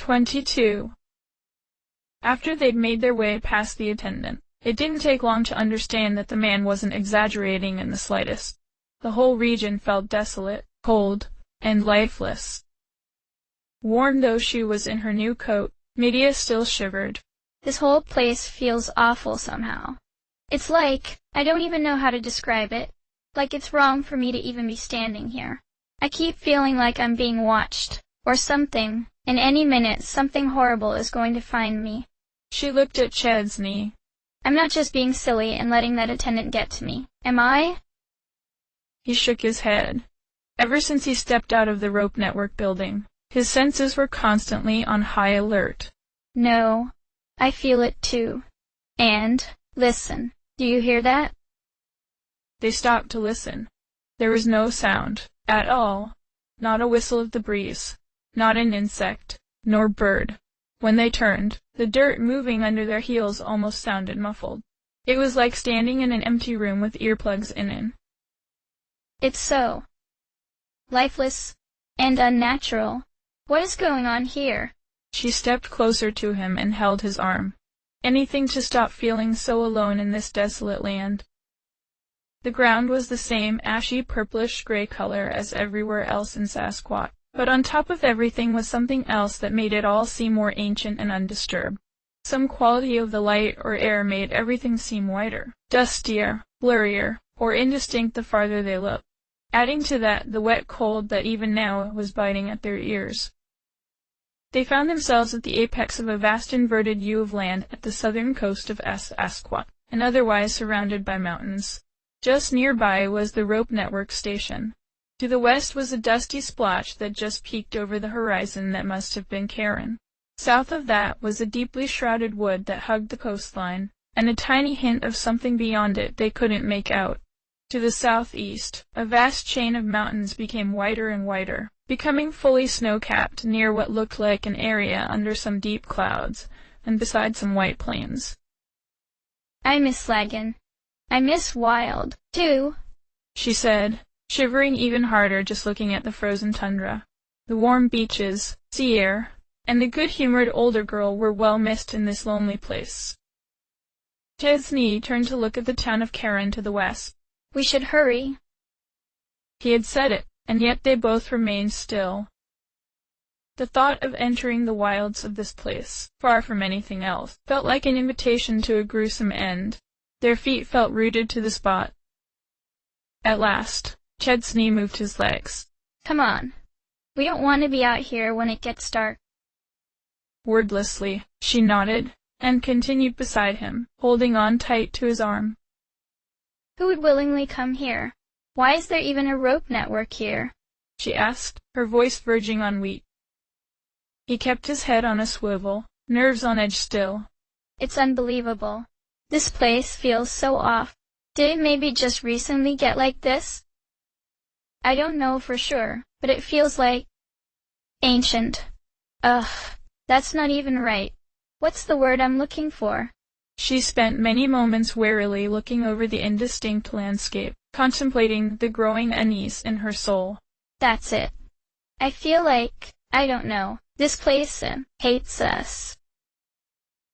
22. After they'd made their way past the attendant, it didn't take long to understand that the man wasn't exaggerating in the slightest. The whole region felt desolate, cold, and lifeless. Warm though she was in her new coat, Medea still shivered. This whole place feels awful somehow. It's like, I don't even know how to describe it, like it's wrong for me to even be standing here. I keep feeling like I'm being watched, or something, and any minute something horrible is going to find me. She looked at Chesney. I'm not just being silly and letting that attendant get to me, am I? He shook his head. Ever since he stepped out of the rope network building, his senses were constantly on high alert. No, I feel it too. And, listen, do you hear that? They stopped to listen. There was no sound, at all. Not a whistle of the breeze, not an insect, nor bird. When they turned, the dirt moving under their heels almost sounded muffled. It was like standing in an empty room with earplugs in. It's so lifeless and unnatural. What is going on here? She stepped closer to him and held his arm. Anything to stop feeling so alone in this desolate land. The ground was the same ashy purplish-gray color as everywhere else in Sasquatch, but on top of everything was something else that made it all seem more ancient and undisturbed. Some quality of the light or air made everything seem whiter, dustier, blurrier, or indistinct the farther they looked. Adding to that the wet cold that even now was biting at their ears. They found themselves at the apex of a vast inverted U of land at the southern coast of Sasquatch, and otherwise surrounded by mountains. Just nearby was the rope network station. To the west was a dusty splotch that just peeked over the horizon that must have been Karen. South of that was a deeply shrouded wood that hugged the coastline, and a tiny hint of something beyond it they couldn't make out. To the southeast, a vast chain of mountains became whiter and whiter, becoming fully snow-capped near what looked like an area under some deep clouds, and beside some white plains. I miss Lagan. I miss Wild, too, she said, shivering even harder just looking at the frozen tundra. The warm beaches, sea air, and the good-humored older girl were well missed in this lonely place. Chesney turned to look at the town of Karen to the west. We should hurry. He had said it, and yet they both remained still. The thought of entering the wilds of this place, far from anything else, felt like an invitation to a gruesome end. Their feet felt rooted to the spot. At last, Chesney moved his legs. Come on. We don't want to be out here when it gets dark. Wordlessly, she nodded, and continued beside him, holding on tight to his arm. Who would willingly come here? Why is there even a rope network here? She asked, her voice verging on weak. He kept his head on a swivel, nerves on edge still. It's unbelievable. This place feels so off. Did it maybe just recently get like this? I don't know for sure, but it feels like ancient. Ugh, that's not even right. What's the word I'm looking for? She spent many moments warily looking over the indistinct landscape, contemplating the growing unease in her soul. That's it. I feel like, I don't know, this place hates us.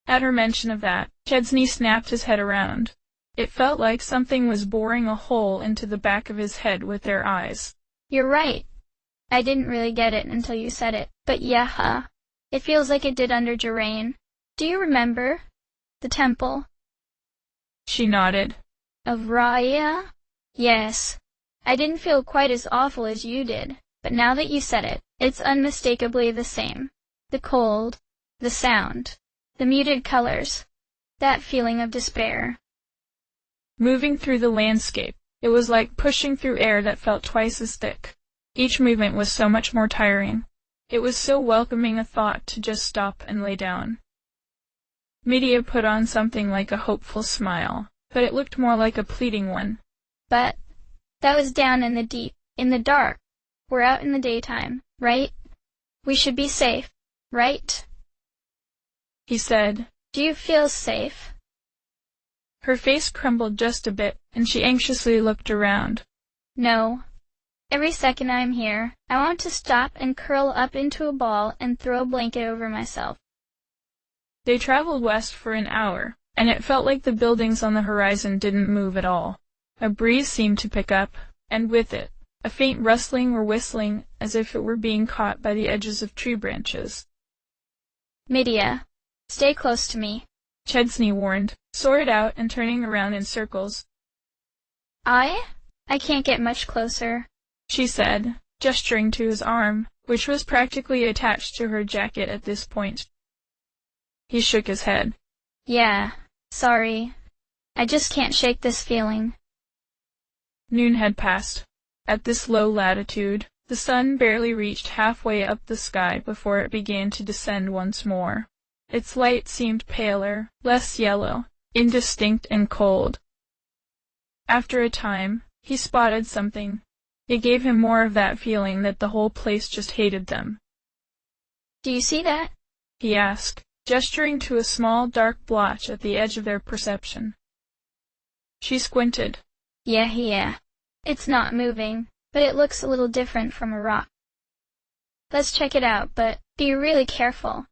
At her mention of that, Chesney snapped his head around. It felt like something was boring a hole into the back of his head with their eyes. You're right. I didn't really get it until you said it, but yeah, it feels like it did under Jerain. Do you remember? The temple? She nodded. Of Raya? Yes. I didn't feel quite as awful as you did, but now that you said it, it's unmistakably the same. The cold, the sound, the muted colors, that feeling of despair. Moving through the landscape, it was like pushing through air that felt twice as thick. Each movement was so much more tiring. It was so welcoming a thought to just stop and lay down. Medea put on something like a hopeful smile, but it looked more like a pleading one. But that was down in the deep, in the dark. We're out in the daytime, right? We should be safe, right? He said. Do you feel safe? Her face crumbled just a bit, and she anxiously looked around. No. Every second I'm here, I want to stop and curl up into a ball and throw a blanket over myself. They traveled west for an hour, and it felt like the buildings on the horizon didn't move at all. A breeze seemed to pick up, and with it, a faint rustling or whistling as if it were being caught by the edges of tree branches. Medea, stay close to me, Chesney warned, sword out and turning around in circles. I can't get much closer, she said, gesturing to his arm, which was practically attached to her jacket at this point. He shook his head. Yeah, sorry. I just can't shake this feeling. Noon had passed. At this low latitude, the sun barely reached halfway up the sky before it began to descend once more. Its light seemed paler, less yellow, indistinct and cold. After a time, he spotted something. It gave him more of that feeling that the whole place just hated them. Do you see that? He asked, gesturing to a small dark blotch at the edge of their perception. She squinted. Yeah. It's not moving, but it looks a little different from a rock. Let's check it out, but be really careful.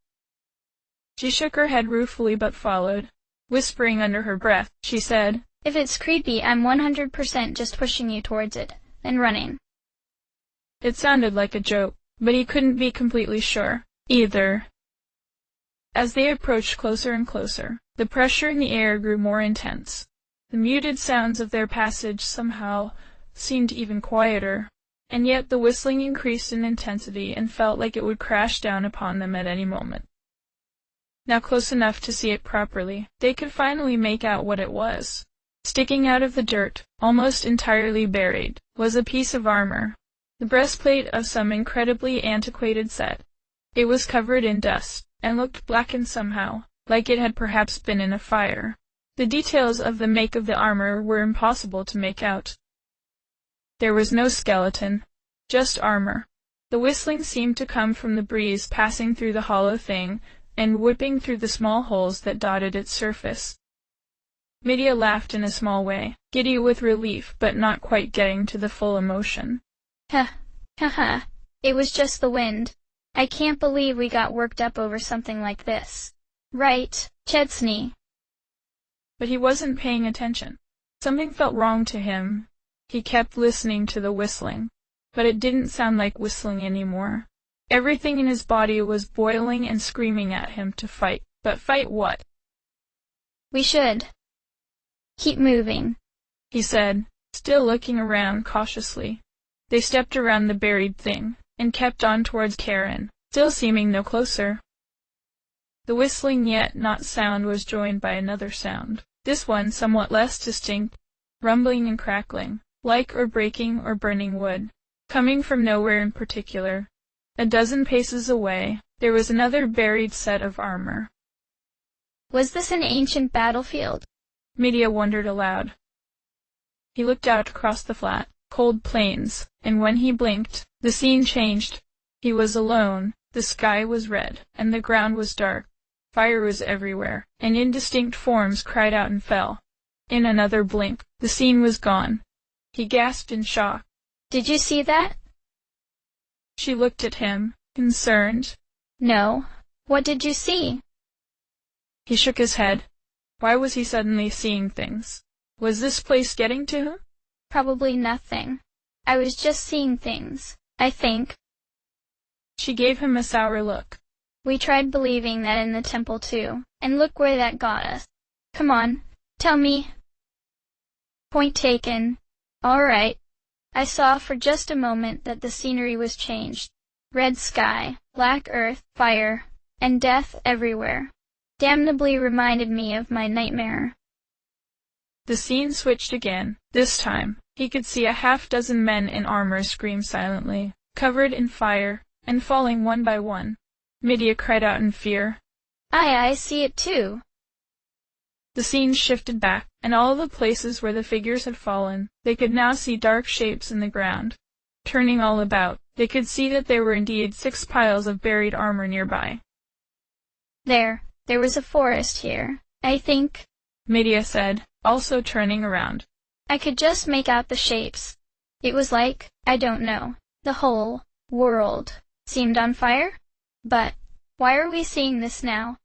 She shook her head ruefully but followed. Whispering under her breath, she said, If it's creepy, I'm 100% just pushing you towards it, then running. It sounded like a joke, but he couldn't be completely sure, either. As they approached closer and closer, the pressure in the air grew more intense. The muted sounds of their passage somehow seemed even quieter, and yet the whistling increased in intensity and felt like it would crash down upon them at any moment. Now close enough to see it properly, they could finally make out what it was. Sticking out of the dirt, almost entirely buried, was a piece of armor, the breastplate of some incredibly antiquated set. It was covered in dust, and looked blackened somehow, like it had perhaps been in a fire. The details of the make of the armor were impossible to make out. There was no skeleton, just armor. The whistling seemed to come from the breeze passing through the hollow thing and whipping through the small holes that dotted its surface. Medea laughed in a small way, giddy with relief but not quite getting to the full emotion. Ha, it was just the wind. I can't believe we got worked up over something like this. Right, Chesney? But he wasn't paying attention. Something felt wrong to him. He kept listening to the whistling, but it didn't sound like whistling anymore. Everything in his body was boiling and screaming at him to fight. But fight what? We should keep moving, he said, still looking around cautiously. They stepped around the buried thing, and kept on towards Karen, still seeming no closer. The whistling yet not sound was joined by another sound, this one somewhat less distinct, rumbling and crackling, like or breaking or burning wood, coming from nowhere in particular. A dozen paces away, there was another buried set of armor. Was this an ancient battlefield? Medea wondered aloud. He looked out across the flat, cold plains, and when he blinked, the scene changed. He was alone, the sky was red, and the ground was dark. Fire was everywhere, and indistinct forms cried out and fell. In another blink, the scene was gone. He gasped in shock. Did you see that? She looked at him, concerned. No. What did you see? He shook his head. Why was he suddenly seeing things? Was this place getting to him? Probably nothing. I was just seeing things, I think. She gave him a sour look. We tried believing that in the temple too, and look where that got us. Come on, tell me. Point taken. All right. I saw for just a moment that the scenery was changed. Red sky, black earth, fire, and death everywhere. Damnably reminded me of my nightmare. The scene switched again. This time, he could see a half-dozen men in armor scream silently, covered in fire, and falling one by one. Medea cried out in fear. I see it too. The scene shifted back, and all the places where the figures had fallen, they could now see dark shapes in the ground. Turning all about, they could see that there were indeed 6 piles of buried armor nearby. There was a forest here, I think, Medea said, also turning around. I could just make out the shapes. It was like, I don't know, the whole world seemed on fire? But why are we seeing this now?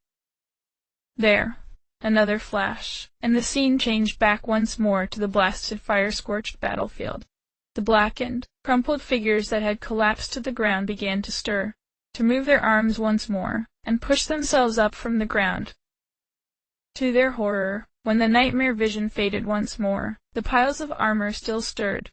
There. Another flash, and the scene changed back once more to the blasted, fire-scorched battlefield. The blackened, crumpled figures that had collapsed to the ground began to stir, to move their arms once more, and push themselves up from the ground. To their horror, when the nightmare vision faded once more, the piles of armor still stirred.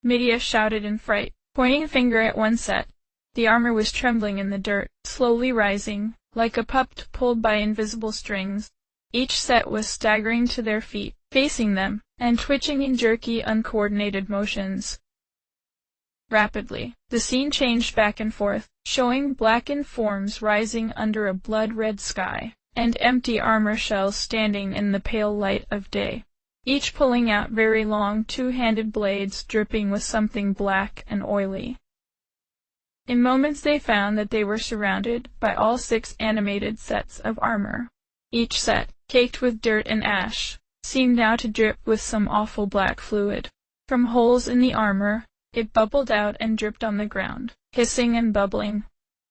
Medea shouted in fright, pointing a finger at one set. The armor was trembling in the dirt, slowly rising, like a puppet pulled by invisible strings. Each set was staggering to their feet, facing them, and twitching in jerky, uncoordinated motions. Rapidly, the scene changed back and forth, showing blackened forms rising under a blood-red sky, and empty armor shells standing in the pale light of day, each pulling out very long two-handed blades dripping with something black and oily. In moments they found that they were surrounded by all 6 animated sets of armor. Each set, caked with dirt and ash, seemed now to drip with some awful black fluid. From holes in the armor, it bubbled out and dripped on the ground, hissing and bubbling.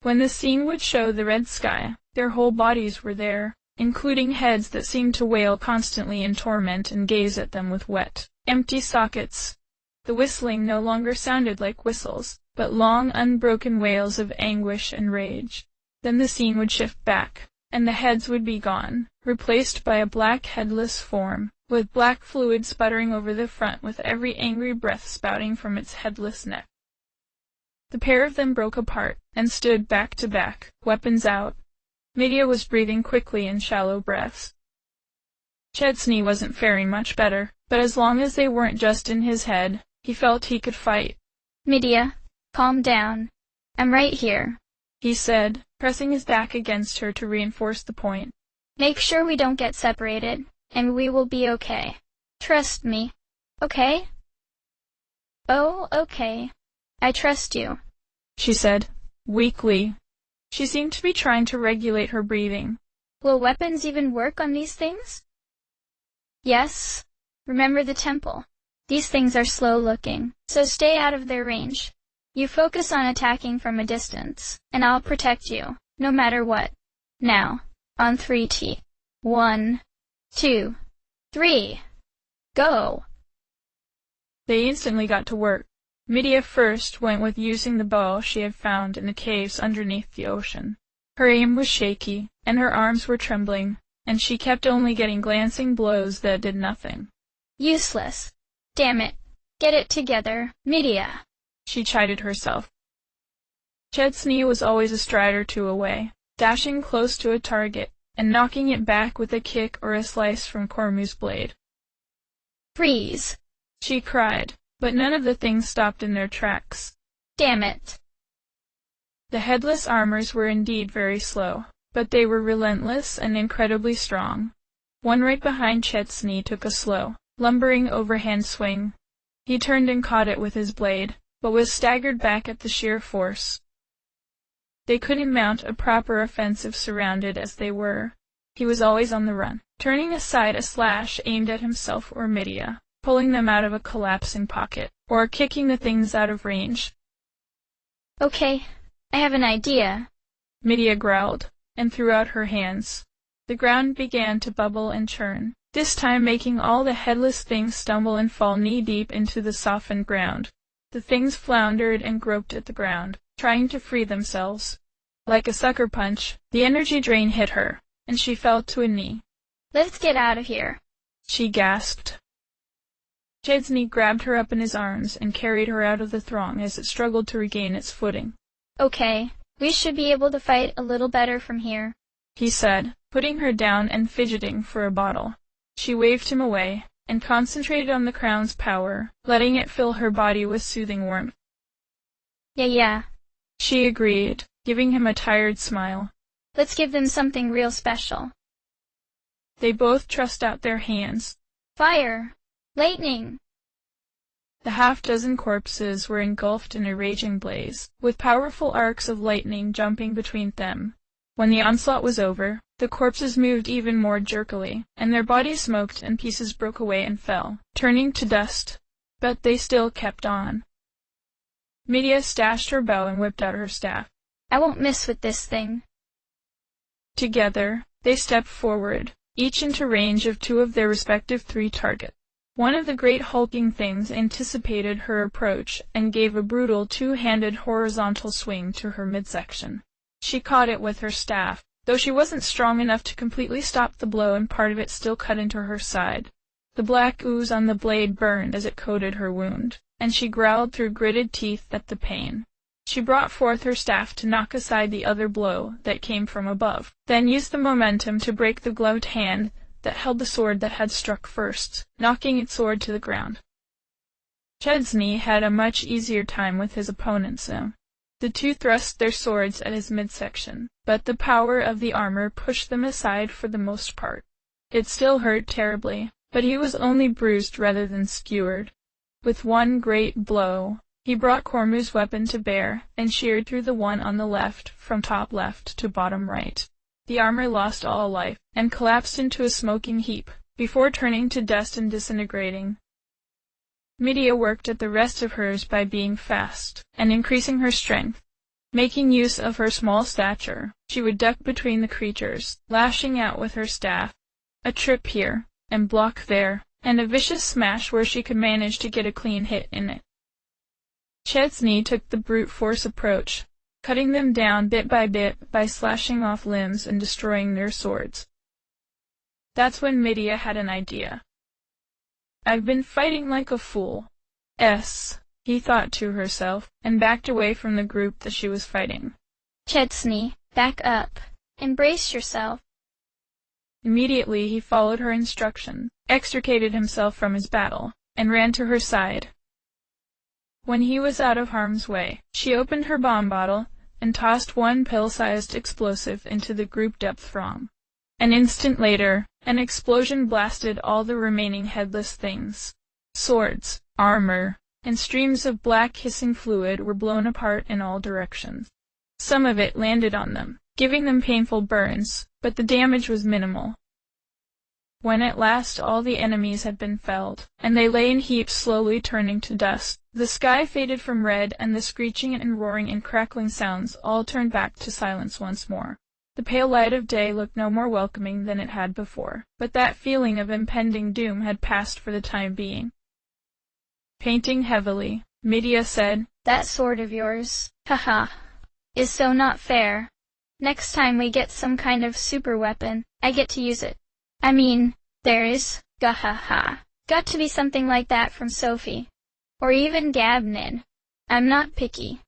When the scene would show the red sky, their whole bodies were there, including heads that seemed to wail constantly in torment and gaze at them with wet, empty sockets. The whistling no longer sounded like whistles, but long unbroken wails of anguish and rage. Then the scene would shift back, and the heads would be gone, replaced by a black headless form, with black fluid sputtering over the front with every angry breath spouting from its headless neck. The pair of them broke apart, and stood back to back, weapons out. Medea was breathing quickly in shallow breaths. Chesney wasn't faring much better, but as long as they weren't just in his head, he felt he could fight. Medea, calm down. I'm right here, he said, pressing his back against her to reinforce the point. Make sure we don't get separated, and we will be okay. Trust me. Okay? Oh, okay. I trust you, she said, weakly. She seemed to be trying to regulate her breathing. Will weapons even work on these things? Yes. Remember the temple. These things are slow-looking, so stay out of their range. You focus on attacking from a distance, and I'll protect you, no matter what. Now, on 3T. 1, 2, 3. Go! They instantly got to work. Medea first went with using the bow she had found in the caves underneath the ocean. Her aim was shaky, and her arms were trembling, and she kept only getting glancing blows that did nothing. Useless. Damn it. Get it together, Medea, she chided herself. Chesney was always a stride or two away, dashing close to a target, and knocking it back with a kick or a slice from Cormu's blade. Freeze! She cried, but none of the things stopped in their tracks. Damn it! The headless armors were indeed very slow, but they were relentless and incredibly strong. One right behind Chesney took a slow, lumbering overhand swing. He turned and caught it with his blade, but was staggered back at the sheer force. They couldn't mount a proper offensive surrounded as they were. He was always on the run, turning aside a slash aimed at himself or Medea, pulling them out of a collapsing pocket, or kicking the things out of range. Okay, I have an idea, Medea growled, and threw out her hands. The ground began to bubble and churn, this time making all the headless things stumble and fall knee-deep into the softened ground. The things floundered and groped at the ground, trying to free themselves. Like a sucker punch, the energy drain hit her, and she fell to a knee. Let's get out of here, she gasped. Chesney grabbed her up in his arms and carried her out of the throng as it struggled to regain its footing. Okay, we should be able to fight a little better from here, he said, putting her down and fidgeting for a bottle. She waved him away, and concentrated on the crown's power, letting it fill her body with soothing warmth. Yeah, she agreed, giving him a tired smile. Let's give them something real special. They both thrust out their hands. Fire! Lightning! The half-dozen corpses were engulfed in a raging blaze, with powerful arcs of lightning jumping between them. When the onslaught was over, the corpses moved even more jerkily, and their bodies smoked and pieces broke away and fell, turning to dust. but they still kept on. Medea stashed her bow and whipped out her staff. I won't miss with this thing. Together, they stepped forward, each into range of 2 of their respective 3 targets. One of the great hulking things anticipated her approach and gave a brutal 2-handed horizontal swing to her midsection. She caught it with her staff, though she wasn't strong enough to completely stop the blow, and part of it still cut into her side. The black ooze on the blade burned as it coated her wound, and she growled through gritted teeth at the pain. She brought forth her staff to knock aside the other blow that came from above, then used the momentum to break the gloved hand that held the sword that had struck first, knocking its sword to the ground. Chesney had a much easier time with his opponents now. The 2 thrust their swords at his midsection, but the power of the armor pushed them aside for the most part. It still hurt terribly, but he was only bruised rather than skewered. With one great blow, he brought Cormu's weapon to bear and sheared through the one on the left from top left to bottom right. The armor lost all life and collapsed into a smoking heap before turning to dust and disintegrating. Medea worked at the rest of hers by being fast and increasing her strength. Making use of her small stature, she would duck between the creatures, lashing out with her staff, a trip here, and block there, and a vicious smash where she could manage to get a clean hit in it. Chesney took the brute force approach, cutting them down bit by slashing off limbs and destroying their swords. That's when Medea had an idea. I've been fighting like a fool. He thought to herself, and backed away from the group that she was fighting. Chesney, back up. Embrace yourself. Immediately he followed her instruction, extricated himself from his battle, and ran to her side. When he was out of harm's way, she opened her bomb bottle and tossed 1 pill-sized explosive into the group-depth throng. An instant later, an explosion blasted all the remaining headless things. Swords, armor, and streams of black hissing fluid were blown apart in all directions. Some of it landed on them, giving them painful burns, but the damage was minimal. When at last all the enemies had been felled, and they lay in heaps slowly turning to dust, the sky faded from red, and the screeching and roaring and crackling sounds all turned back to silence once more. The pale light of day looked no more welcoming than it had before, but that feeling of impending doom had passed for the time being. Painting heavily, Medea said, That sword of yours, haha, is so not fair. Next time we get some kind of super weapon, I get to use it. I mean, there's, gahaha, got to be something like that from Sophie. Or even Gabnin. I'm not picky.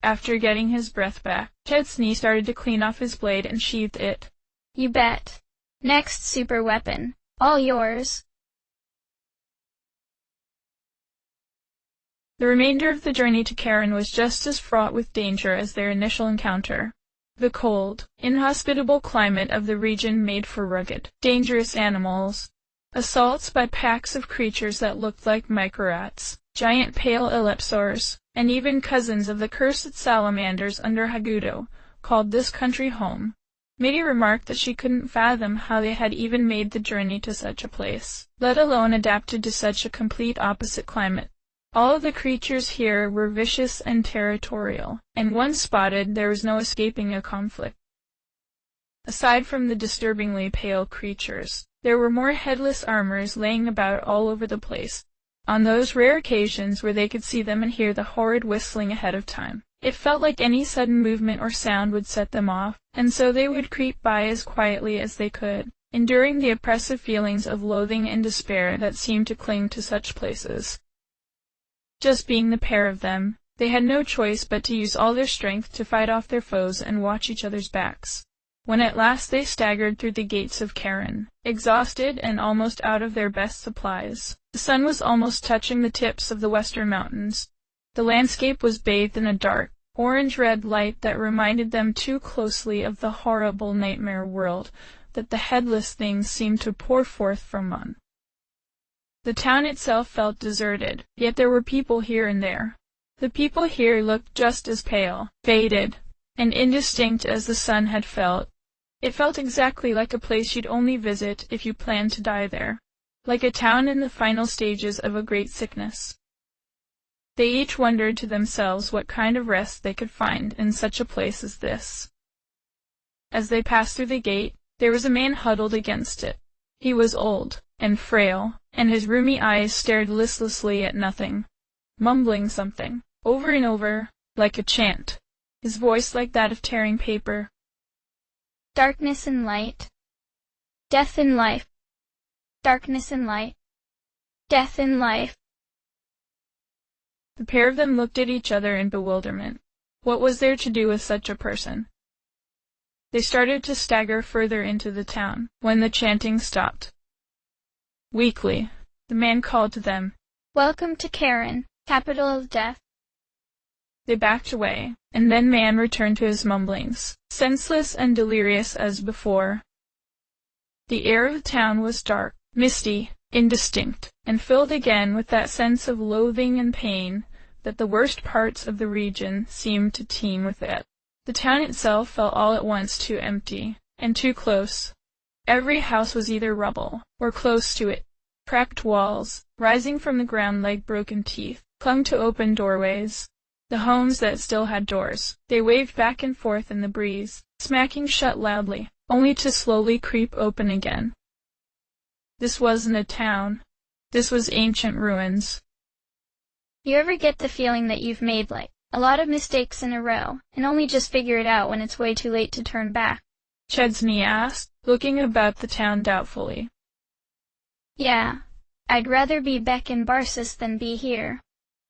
After getting his breath back, Chesney started to clean off his blade and sheathed it. You bet. Next super weapon. All yours. The remainder of the journey to Karen was just as fraught with danger as their initial encounter. The cold, inhospitable climate of the region made for rugged, dangerous animals. Assaults by packs of creatures that looked like microrats, giant pale ellipsaurs, and even cousins of the cursed salamanders under Hagudo, called this country home. Medea remarked that she couldn't fathom how they had even made the journey to such a place, let alone adapted to such a complete opposite climate. All of the creatures here were vicious and territorial, and once spotted, there was no escaping a conflict. Aside from the disturbingly pale creatures, there were more headless armors laying about all over the place, on those rare occasions where they could see them and hear the horrid whistling ahead of time. It felt like any sudden movement or sound would set them off, and so they would creep by as quietly as they could, enduring the oppressive feelings of loathing and despair that seemed to cling to such places. Just being the pair of them, they had no choice but to use all their strength to fight off their foes and watch each other's backs. When at last they staggered through the gates of Karen, exhausted and almost out of their best supplies, the sun was almost touching the tips of the western mountains. The landscape was bathed in a dark, orange-red light that reminded them too closely of the horrible nightmare world that the headless things seemed to pour forth from on. The town itself felt deserted, yet there were people here and there. The people here looked just as pale, faded, and indistinct as the sun had felt. It felt exactly like a place you'd only visit if you planned to die there. like a town in the final stages of a great sickness. They each wondered to themselves what kind of rest they could find in such a place as this. As they passed through the gate, there was a man huddled against it. He was old and frail, and his rheumy eyes stared listlessly at nothing, mumbling something, over and over, like a chant, his voice like that of tearing paper. Darkness and light. Death and life. Darkness and light. Death and life. The pair of them looked at each other in bewilderment. What was there to do with such a person? They started to stagger further into the town, when the chanting stopped. Weakly, the man called to them, "Welcome to Karen, capital of death." They backed away, and then man returned to his mumblings, senseless and delirious as before. The air of the town was dark, misty, indistinct, and filled again with that sense of loathing and pain that the worst parts of the region seemed to teem with it. The town itself felt all at once too empty, and too close. Every house was either rubble, or close to it. Cracked walls, rising from the ground like broken teeth, clung to open doorways. The homes that still had doors, they waved back and forth in the breeze, smacking shut loudly, only to slowly creep open again. This wasn't a town. This was ancient ruins. You ever get the feeling that you've made like a lot of mistakes in a row, and only just figure it out when it's way too late to turn back? Chesney asked, looking about the town doubtfully. Yeah, I'd rather be back in Barsis than be here,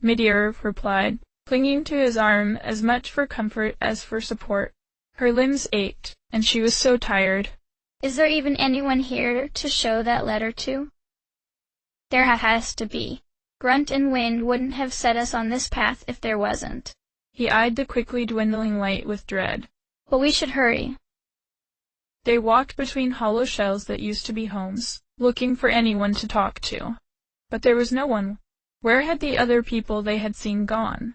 Midir replied, clinging to his arm as much for comfort as for support. Her limbs ached, and she was so tired. Is there even anyone here to show that letter to? There has to be. Grunt and Wind wouldn't have set us on this path if there wasn't. He eyed the quickly dwindling light with dread. But we should hurry. They walked between hollow shells that used to be homes, looking for anyone to talk to. But there was no one. Where had the other people they had seen gone?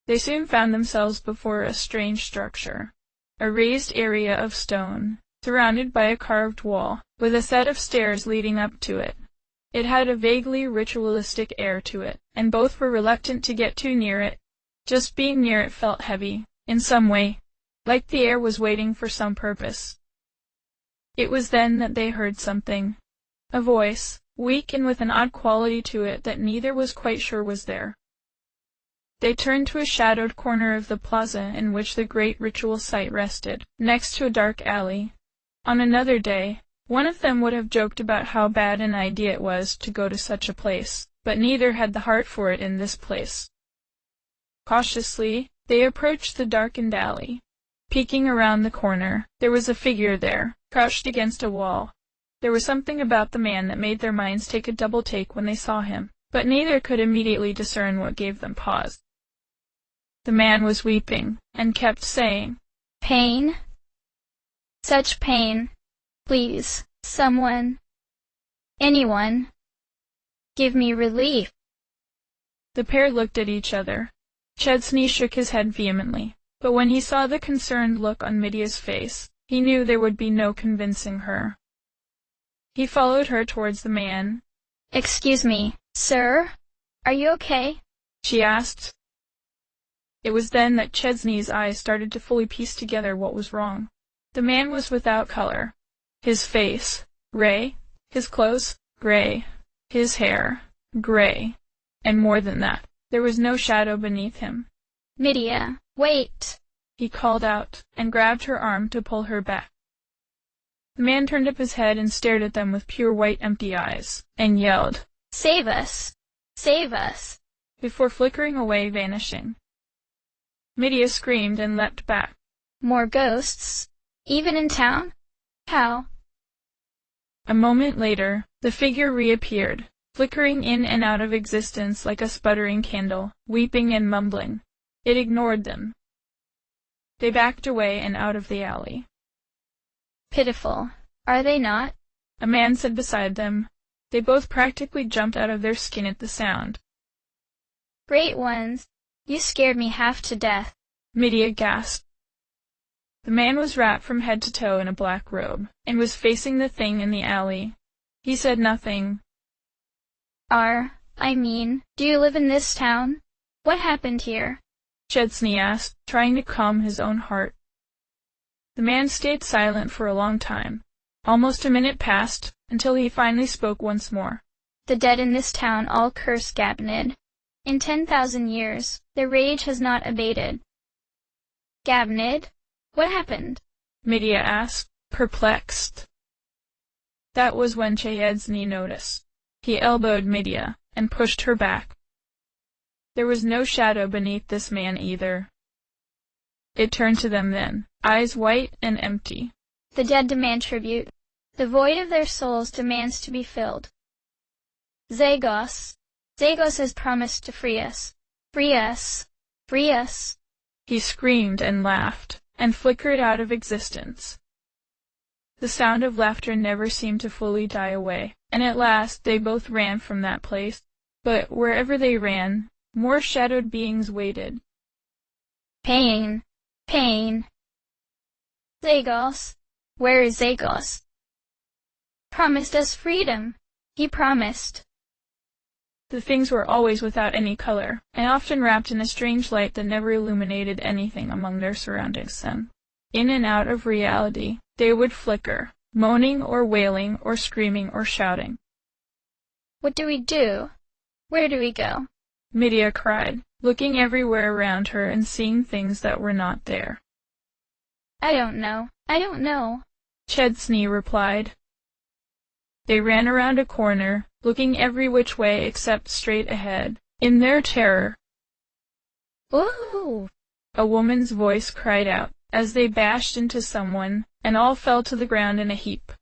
They soon found themselves before a strange structure, a raised area of stone, surrounded by a carved wall, with a set of stairs leading up to it. It had a vaguely ritualistic air to it, and both were reluctant to get too near it. Just being near it felt heavy, in some way, like the air was waiting for some purpose. It was then that they heard something. A voice, weak and with an odd quality to it that neither was quite sure was there. They turned to a shadowed corner of the plaza in which the great ritual site rested, next to a dark alley. On another day, one of them would have joked about how bad an idea it was to go to such a place, but neither had the heart for it in this place. Cautiously, they approached the darkened alley. Peeking around the corner, there was a figure there, crouched against a wall. There was something about the man that made their minds take a double take when they saw him, but neither could immediately discern what gave them pause. The man was weeping, and kept saying, "Pain? Such pain. Please, someone. Anyone. Give me relief." The pair looked at each other. Chesney shook his head vehemently, but when he saw the concerned look on Midia's face, he knew there would be no convincing her. He followed her towards the man. "Excuse me, sir? Are you okay?" she asked. It was then that Chesney's eyes started to fully piece together what was wrong. The man was without color. His face, gray, his clothes, gray, his hair, gray, and more than that, there was no shadow beneath him. "Midia, wait!" he called out, and grabbed her arm to pull her back. The man turned up his head and stared at them with pure white empty eyes, and yelled, "Save us! Save us!" before flickering away, vanishing. Midia screamed and leapt back. "More ghosts? Even in town? How?" A moment later, the figure reappeared, flickering in and out of existence like a sputtering candle, weeping and mumbling. It ignored them. They backed away and out of the alley. "Pitiful, are they not?" A man said beside them. They both practically jumped out of their skin at the sound. "Great ones, you scared me half to death," Midia gasped. The man was wrapped from head to toe in a black robe, and was facing the thing in the alley. He said nothing. Do you live in this town? What happened here? Chesney asked, trying to calm his own heart. The man stayed silent for a long time. Almost a minute passed, until he finally spoke once more. The dead in this town all curse Gabnid. In 10,000 years, their rage has not abated. Gabnid? What happened? Medea asked, perplexed. That was when Chesney noticed. He elbowed Medea, and pushed her back. There was no shadow beneath this man either. It turned to them then, eyes white and empty. The dead demand tribute. The void of their souls demands to be filled. Zagos has promised to free us. Free us. Free us. He screamed and laughed, and flickered out of existence. The sound of laughter never seemed to fully die away, and at last they both ran from that place. But wherever they ran, more shadowed beings waited. Pain. Pain. Zagos. Where is Zagos? Promised us freedom. He promised. The things were always without any color, and often wrapped in a strange light that never illuminated anything among their surroundings. Then, in and out of reality, they would flicker, moaning or wailing or screaming or shouting. What do we do? Where do we go? Medea cried, looking everywhere around her and seeing things that were not there. I don't know. I don't know. Chesney replied. They ran around a corner, looking every which way except straight ahead. In their terror, "Ooh!" a woman's voice cried out, as they bashed into someone, and all fell to the ground in a heap.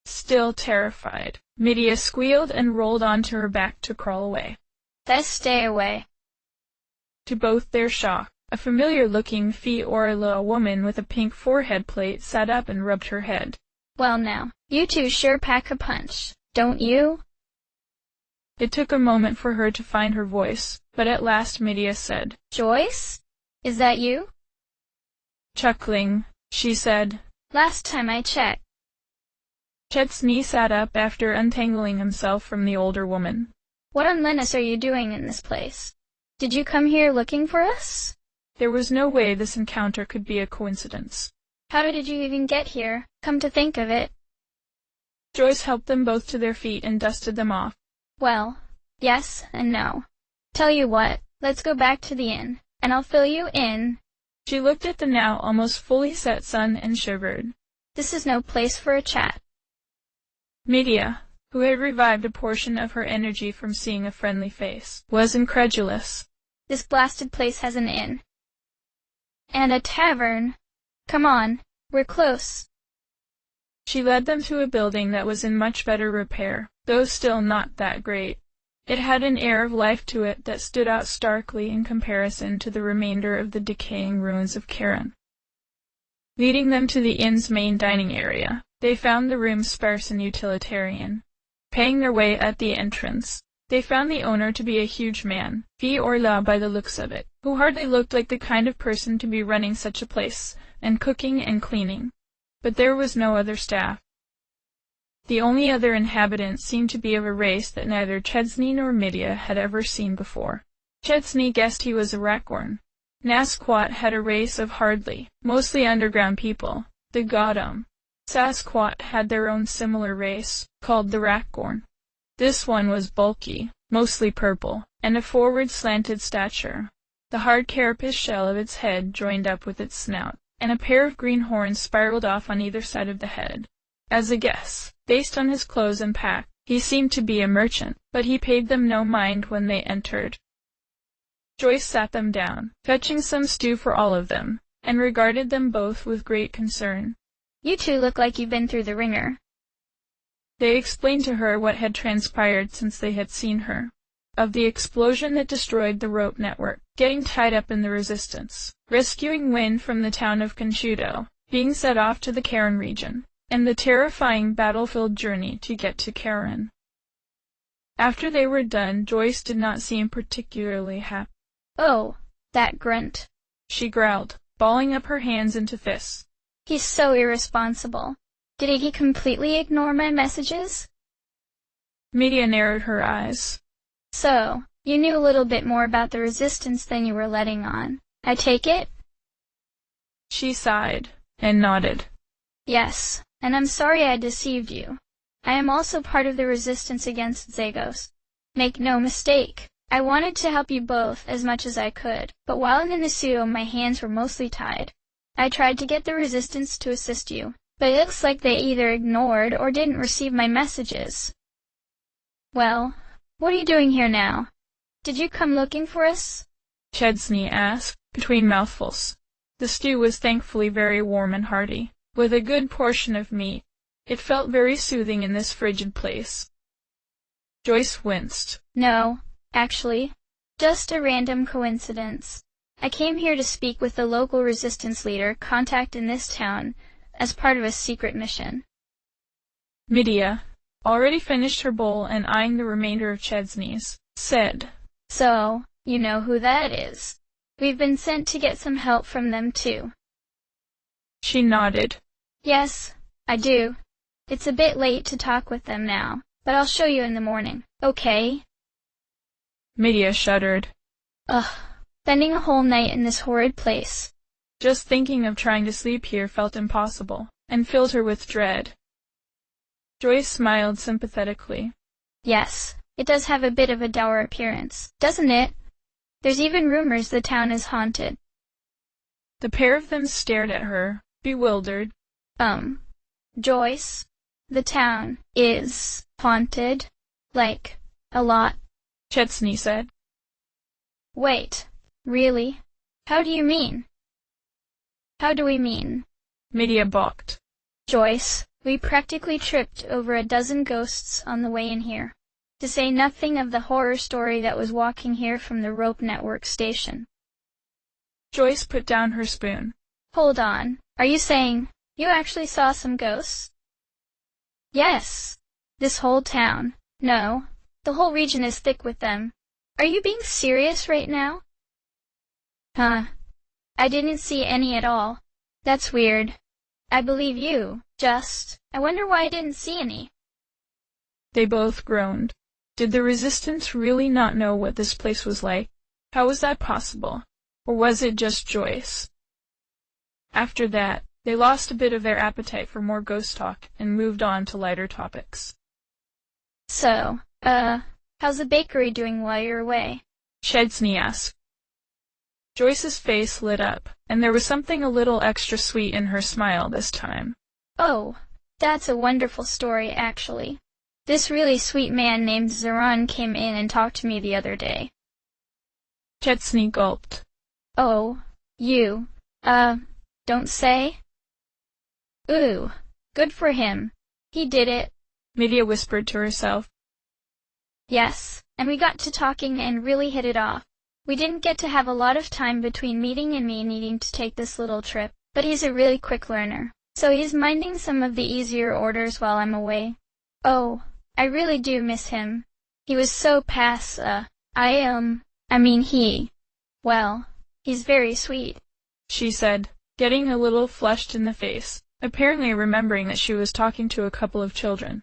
Still terrified, Medea squealed and rolled onto her back to crawl away. Let's stay away. To both their shock, a familiar-looking Fiorilla woman with a pink forehead plate sat up and rubbed her head. Well now, you two sure pack a punch, don't you? It took a moment for her to find her voice, but at last Medea said, Joyce? Is that you? Chuckling, she said, Last time I checked. Chesney sat up after untangling himself from the older woman. What on Linus are you doing in this place? Did you come here looking for us? There was no way this encounter could be a coincidence. How did you even get here, come to think of it? Joyce helped them both to their feet and dusted them off. Well, yes and no. Tell you what, let's go back to the inn, and I'll fill you in. She looked at the now almost fully set sun and shivered. This is no place for a chat. Medea, who had revived a portion of her energy from seeing a friendly face, was incredulous. This blasted place has an inn. And a tavern. Come on, we're close. She led them to a building that was in much better repair, though still not that great. It had an air of life to it that stood out starkly in comparison to the remainder of the decaying ruins of Charon. Leading them to the inn's main dining area, they found the room sparse and utilitarian. Paying their way at the entrance, they found the owner to be a huge man, Fiorilla by the looks of it, who hardly looked like the kind of person to be running such a place, and cooking and cleaning. But there was no other staff. The only other inhabitants seemed to be of a race that neither Chesney nor Medea had ever seen before. Chesney guessed he was a Rakgorn. Nasquat had a race of hardly, mostly underground people, the Godum. Sasquatch had their own similar race, called the Rakgorn. This one was bulky, mostly purple, and of forward slanted stature. The hard carapace shell of its head joined up with its snout, and a pair of green horns spiraled off on either side of the head. As a guess, based on his clothes and pack, he seemed to be a merchant, but he paid them no mind when they entered. Joyce sat them down, fetching some stew for all of them, and regarded them both with great concern. You two look like you've been through the ringer. They explained to her what had transpired since they had seen her. Of the explosion that destroyed the rope network, getting tied up in the resistance, rescuing Wynn from the town of Conchudo, being set off to the Charon region, and the terrifying battle-filled journey to get to Charon. After they were done, Joyce did not seem particularly happy. Oh, that grunt, she growled, balling up her hands into fists. He's so irresponsible. Did he completely ignore my messages? Medea narrowed her eyes. So, you knew a little bit more about the resistance than you were letting on, I take it? She sighed and nodded. Yes, and I'm sorry I deceived you. I am also part of the resistance against Zagos. Make no mistake, I wanted to help you both as much as I could, but while in the Nasuo my hands were mostly tied. I tried to get the resistance to assist you, but it looks like they either ignored or didn't receive my messages. Well, what are you doing here now? Did you come looking for us? Chesney asked, between mouthfuls. The stew was thankfully very warm and hearty, with a good portion of meat. It felt very soothing in this frigid place. Joyce winced. No, actually, just a random coincidence. I came here to speak with the local resistance leader contact in this town as part of a secret mission. Medea, already finished her bowl and eyeing the remainder of Chesney's, said, So, you know who that is. We've been sent to get some help from them too. She nodded. Yes, I do. It's a bit late to talk with them now, but I'll show you in the morning, okay? Medea shuddered. Ugh, spending a whole night in this horrid place. Just thinking of trying to sleep here felt impossible, and filled her with dread. Joyce smiled sympathetically. Yes, it does have a bit of a dour appearance, doesn't it? There's even rumors the town is haunted. The pair of them stared at her, bewildered. Joyce, the town is haunted, like, a lot. Chesney said. Wait, really? How do you mean? How do we mean? Medea balked. Joyce, we practically tripped over a dozen ghosts on the way in here. To say nothing of the horror story that was walking here from the rope network station. Joyce put down her spoon. Hold on, are you saying you actually saw some ghosts? Yes. This whole town. No, the whole region is thick with them. Are you being serious right now? Huh. I didn't see any at all. That's weird. I believe you, I wonder why I didn't see any. They both groaned. Did the resistance really not know what this place was like? How was that possible? Or was it just Joyce? After that, they lost a bit of their appetite for more ghost talk and moved on to lighter topics. So, how's the bakery doing while you're away? Chesney asked. Joyce's face lit up, and there was something a little extra sweet in her smile this time. Oh, that's a wonderful story, actually. This really sweet man named Zaran came in and talked to me the other day. Chesney gulped. Oh, you, don't say? Ooh, good for him. He did it. Medea whispered to herself. Yes, and we got to talking and really hit it off. We didn't get to have a lot of time between meeting and me needing to take this little trip, but he's a really quick learner, so he's minding some of the easier orders while I'm away. Oh, I really do miss him. He was so well, he's very sweet, she said, getting a little flushed in the face, apparently remembering that she was talking to a couple of children.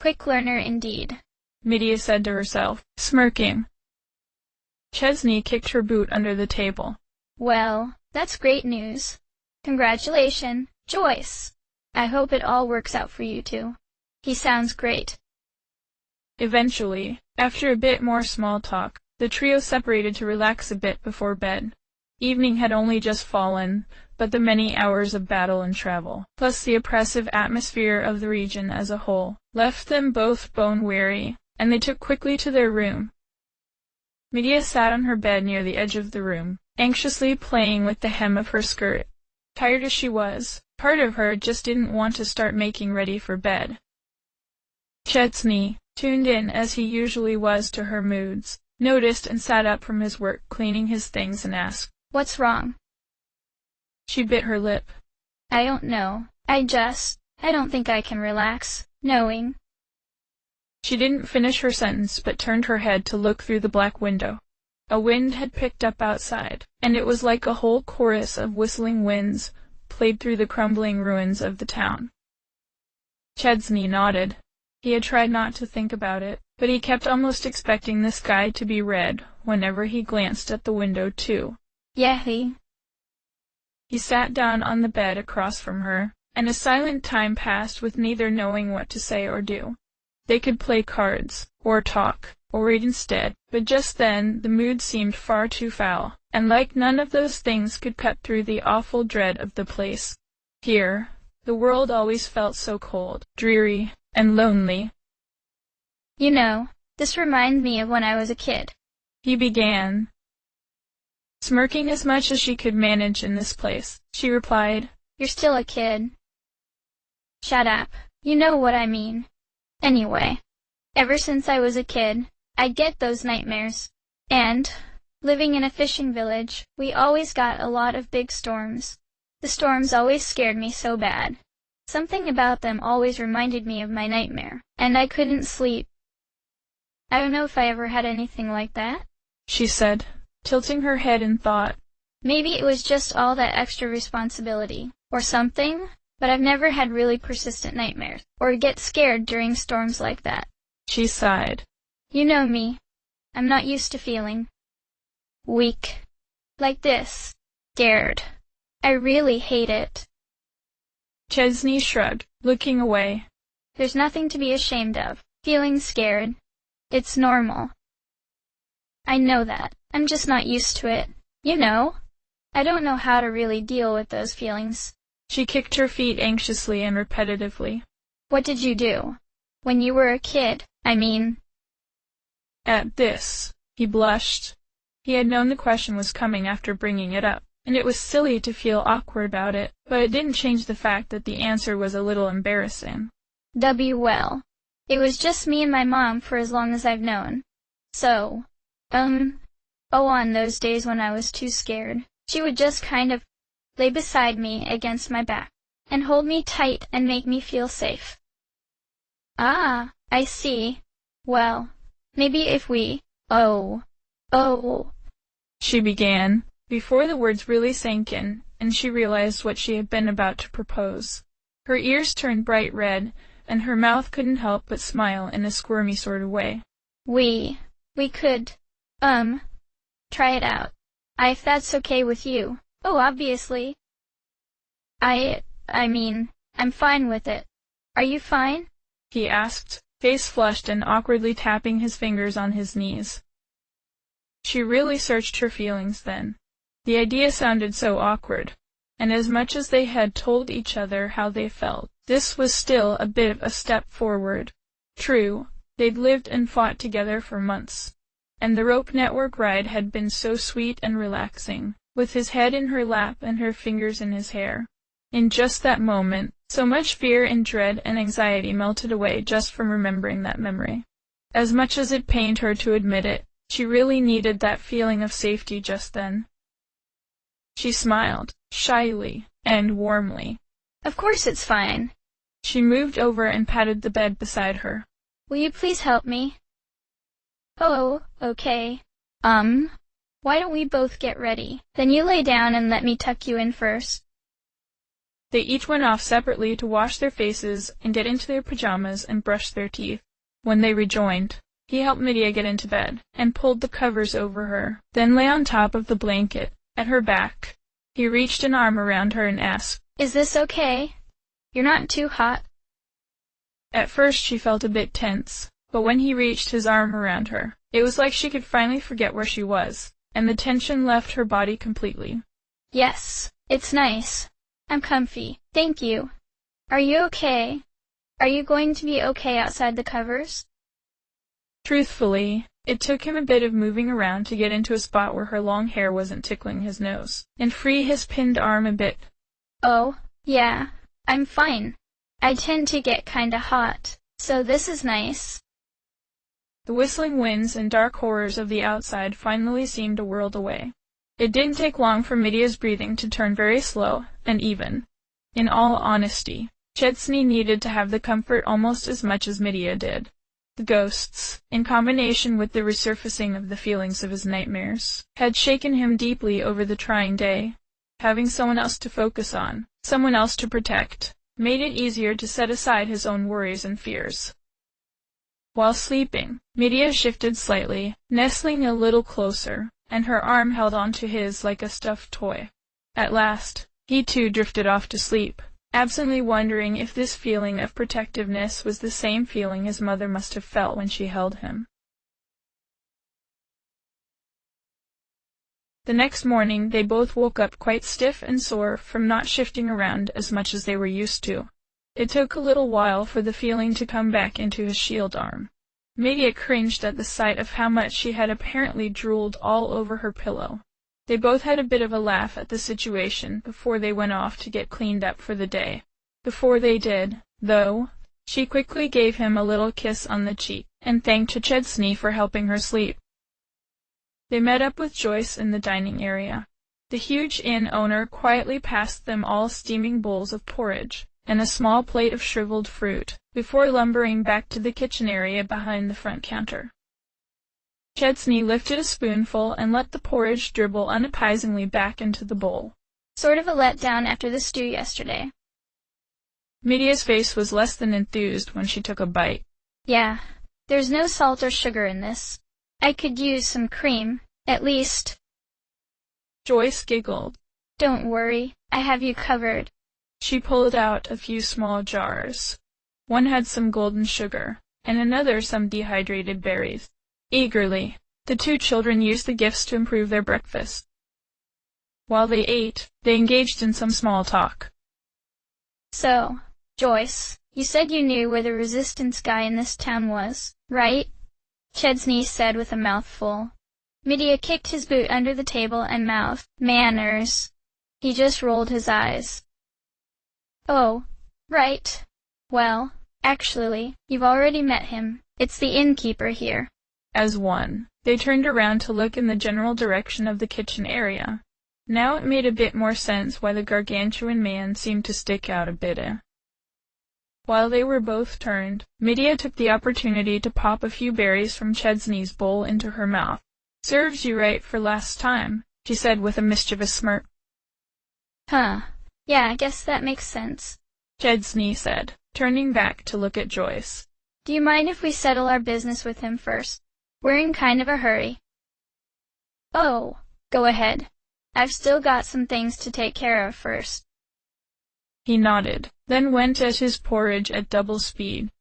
Quick learner indeed, Medea said to herself, smirking. Chesney kicked her boot under the table. Well, that's great news. Congratulations, Joyce. I hope it all works out for you two. He sounds great. Eventually, after a bit more small talk, the trio separated to relax a bit before bed. Evening had only just fallen, but the many hours of battle and travel, plus the oppressive atmosphere of the region as a whole, left them both bone-weary, and they took quickly to their room. Medea sat on her bed near the edge of the room, anxiously playing with the hem of her skirt. Tired as she was, part of her just didn't want to start making ready for bed. Chesney, tuned in as he usually was to her moods, noticed and sat up from his work cleaning his things and asked, What's wrong? She bit her lip. I don't know. I don't think I can relax, knowing. She didn't finish her sentence but turned her head to look through the black window. A wind had picked up outside, and it was like a whole chorus of whistling winds played through the crumbling ruins of the town. Chesney nodded. He had tried not to think about it, but he kept almost expecting the sky to be red whenever he glanced at the window too. Yeah. He sat down on the bed across from her, and a silent time passed with neither knowing what to say or do. They could play cards, or talk, or read instead, but just then the mood seemed far too foul, and like none of those things could cut through the awful dread of the place. Here, the world always felt so cold, dreary, and lonely. You know, this reminds me of when I was a kid, He began. Smirking as much as she could manage in this place, she replied, You're still a kid. Shut up. You know what I mean. Anyway, ever since I was a kid, I'd get those nightmares. And, living in a fishing village, we always got a lot of big storms. The storms always scared me so bad. Something about them always reminded me of my nightmare, and I couldn't sleep. I don't know if I ever had anything like that, she said, tilting her head in thought. Maybe it was just all that extra responsibility, or something, but I've never had really persistent nightmares, or get scared during storms like that. She sighed. You know me. I'm not used to feeling weak. Like this. Scared. I really hate it. Chesney shrugged, looking away. There's nothing to be ashamed of. Feeling scared. It's normal. I know that. I'm just not used to it. You know? I don't know how to really deal with those feelings. She kicked her feet anxiously and repetitively. What did you do? When you were a kid, I mean. At this, he blushed. He had known the question was coming after bringing it up, and it was silly to feel awkward about it, but it didn't change the fact that the answer was a little embarrassing. Well, it was just me and my mom for as long as I've known. So, on those days when I was too scared, she would just kind of lay beside me against my back, and hold me tight and make me feel safe. Ah, I see. Well, maybe if we, she began, before the words really sank in, and she realized what she had been about to propose. Her ears turned bright red, and her mouth couldn't help but smile in a squirmy sort of way. We could, try it out. If that's okay with you. Oh, obviously. I mean, I'm fine with it. Are you fine? He asked, face flushed and awkwardly tapping his fingers on his knees. She really searched her feelings then. The idea sounded so awkward, and as much as they had told each other how they felt, this was still a bit of a step forward. True, they'd lived and fought together for months, and the rope network ride had been so sweet and relaxing, with his head in her lap and her fingers in his hair. In just that moment, so much fear and dread and anxiety melted away just from remembering that memory. As much as it pained her to admit it, she really needed that feeling of safety just then. She smiled, shyly and warmly. Of course it's fine. She moved over and patted the bed beside her. Will you please help me? Oh, okay. Why don't we both get ready? Then you lay down and let me tuck you in first. They each went off separately to wash their faces and get into their pajamas and brush their teeth. When they rejoined, he helped Medea get into bed, and pulled the covers over her, then lay on top of the blanket, at her back. He reached an arm around her and asked, Is this okay? You're not too hot? At first she felt a bit tense, but when he reached his arm around her, it was like she could finally forget where she was, and the tension left her body completely. Yes, it's nice. I'm comfy, thank you. Are you okay? Are you going to be okay outside the covers? Truthfully, it took him a bit of moving around to get into a spot where her long hair wasn't tickling his nose, and free his pinned arm a bit. Oh, yeah, I'm fine. I tend to get kinda hot, so this is nice. The whistling winds and dark horrors of the outside finally seemed a world away. It didn't take long for Medea's breathing to turn very slow and even. In all honesty, Chesney needed to have the comfort almost as much as Medea did. The ghosts, in combination with the resurfacing of the feelings of his nightmares, had shaken him deeply over the trying day. Having someone else to focus on, someone else to protect, made it easier to set aside his own worries and fears. While sleeping, Medea shifted slightly, nestling a little closer, and her arm held onto his like a stuffed toy. At last, he too drifted off to sleep, absently wondering if this feeling of protectiveness was the same feeling his mother must have felt when she held him. The next morning they both woke up quite stiff and sore from not shifting around as much as they were used to. It took a little while for the feeling to come back into his shield arm. Medea cringed at the sight of how much she had apparently drooled all over her pillow. They both had a bit of a laugh at the situation before they went off to get cleaned up for the day. Before they did, though, she quickly gave him a little kiss on the cheek, and thanked Chedzny for helping her sleep. They met up with Joyce in the dining area. The huge inn owner quietly passed them all steaming bowls of porridge, and a small plate of shriveled fruit, before lumbering back to the kitchen area behind the front counter. Chedzny lifted a spoonful and let the porridge dribble unappeasingly back into the bowl. Sort of a letdown after the stew yesterday. Medea's face was less than enthused when she took a bite. Yeah, there's no salt or sugar in this. I could use some cream, at least. Joyce giggled. Don't worry, I have you covered. She pulled out a few small jars. One had some golden sugar, and another some dehydrated berries. Eagerly, the two children used the gifts to improve their breakfast. While they ate, they engaged in some small talk. So, Joyce, you said you knew where the resistance guy in this town was, right? Chedzny said with a mouthful. Medea kicked his boot under the table and mouthed, Manners. He just rolled his eyes. Oh, right. Well, actually, you've already met him. It's the innkeeper here. As one, they turned around to look in the general direction of the kitchen area. Now it made a bit more sense why the gargantuan man seemed to stick out a bit. While they were both turned, Medea took the opportunity to pop a few berries from Chedzny's bowl into her mouth. Serves you right for last time, she said with a mischievous smirk. Huh. Yeah, I guess that makes sense, Chedzny said, turning back to look at Joyce. Do you mind if we settle our business with him first? We're in kind of a hurry. Oh, go ahead. I've still got some things to take care of first. He nodded, then went at his porridge at double speed.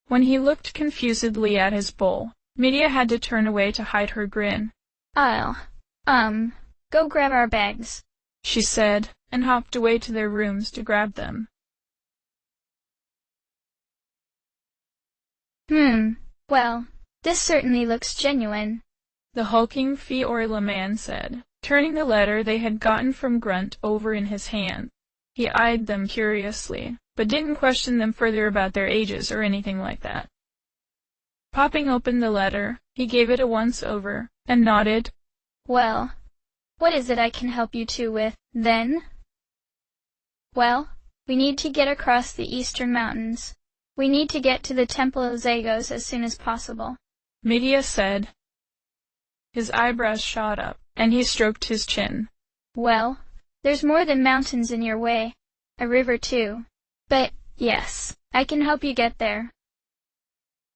When he looked confusedly at his bowl, Medea had to turn away to hide her grin. I'll, go grab our bags, she said, and hopped away to their rooms to grab them. Well, this certainly looks genuine, the hulking Fiorla man said, turning the letter they had gotten from Grunt over in his hand. He eyed them curiously, but didn't question them further about their ages or anything like that. Popping open the letter, he gave it a once-over, and nodded. Well, what is it I can help you two with, then? Well, we need to get across the eastern mountains. We need to get to the Temple of Zagos as soon as possible, Medea said. His eyebrows shot up, and he stroked his chin. Well, there's more than mountains in your way. A river too. But, yes, I can help you get there.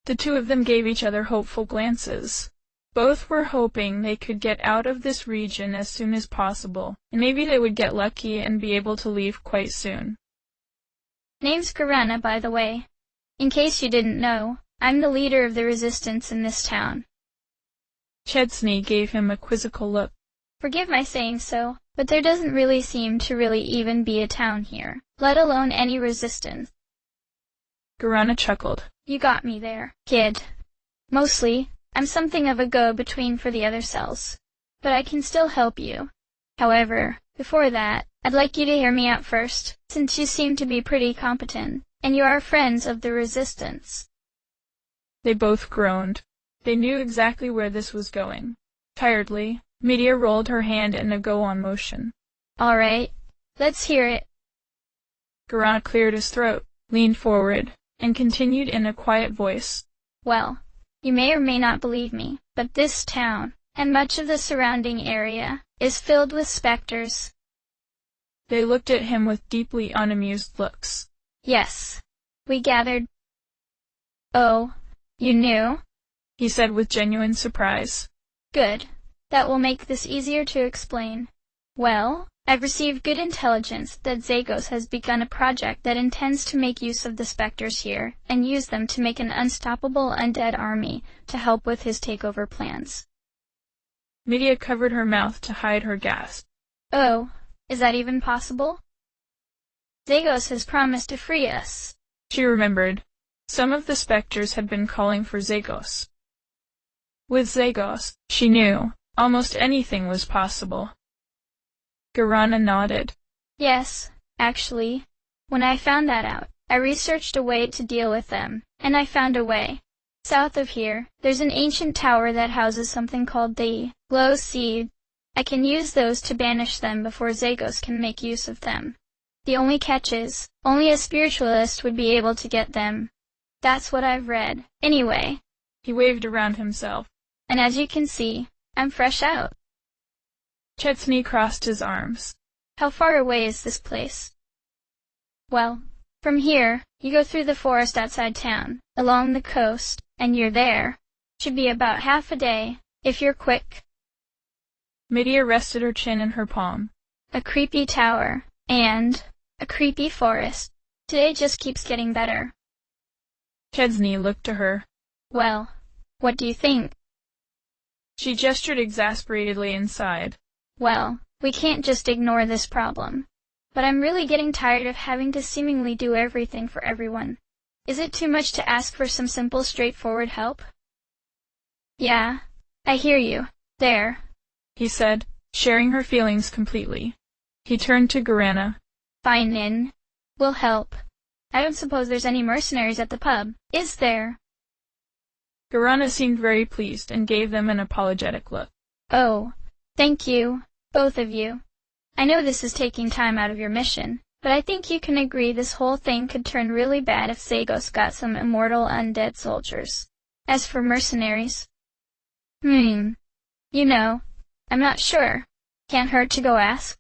The two of them gave each other hopeful glances. Both were hoping they could get out of this region as soon as possible, and maybe they would get lucky and be able to leave quite soon. Name's Garana, by the way. In case you didn't know, I'm the leader of the resistance in this town. Chedzny gave him a quizzical look. Forgive my saying so, but there doesn't really seem to really even be a town here, let alone any resistance. Garana chuckled. You got me there, kid. Mostly, I'm something of a go-between for the other cells, but I can still help you. However, before that, I'd like you to hear me out first, since you seem to be pretty competent, and you are friends of the resistance. They both groaned. They knew exactly where this was going. Tiredly, Medea rolled her hand in a go-on motion. All right, let's hear it. Garana cleared his throat, leaned forward, and continued in a quiet voice. Well, you may or may not believe me, but this town, and much of the surrounding area, is filled with specters. They looked at him with deeply unamused looks. Yes. We gathered. Oh, you knew? He said with genuine surprise. Good. That will make this easier to explain. Well, I've received good intelligence that Zagos has begun a project that intends to make use of the specters here and use them to make an unstoppable undead army to help with his takeover plans. Medea covered her mouth to hide her gasp. Oh, is that even possible? Zagos has promised to free us. She remembered. Some of the specters had been calling for Zagos. With Zagos, she knew, almost anything was possible. Garana nodded. Yes, actually, when I found that out, I researched a way to deal with them, and I found a way. South of here, there's an ancient tower that houses something called the Glow Seed. I can use those to banish them before Zagos can make use of them. The only catch is, only a spiritualist would be able to get them. That's what I've read. Anyway. He waved around himself. And as you can see, I'm fresh out. Chetsney crossed his arms. How far away is this place? Well, from here, you go through the forest outside town, along the coast, and you're there. Should be about half a day, if you're quick. Medea rested her chin in her palm. A creepy tower, and a creepy forest. Today just keeps getting better. Chesney looked to her. Well, what do you think? She gestured exasperatedly inside. Well, we can't just ignore this problem. But I'm really getting tired of having to seemingly do everything for everyone. Is it too much to ask for some simple, straightforward help? Yeah, I hear you. There, he said, sharing her feelings completely. He turned to Garana. Fine, Nin. We'll help. I don't suppose there's any mercenaries at the pub, is there? Garana seemed very pleased and gave them an apologetic look. Oh, thank you, both of you. I know this is taking time out of your mission, but I think you can agree this whole thing could turn really bad if Zagos got some immortal undead soldiers. As for mercenaries... you know, I'm not sure. Can't hurt to go ask.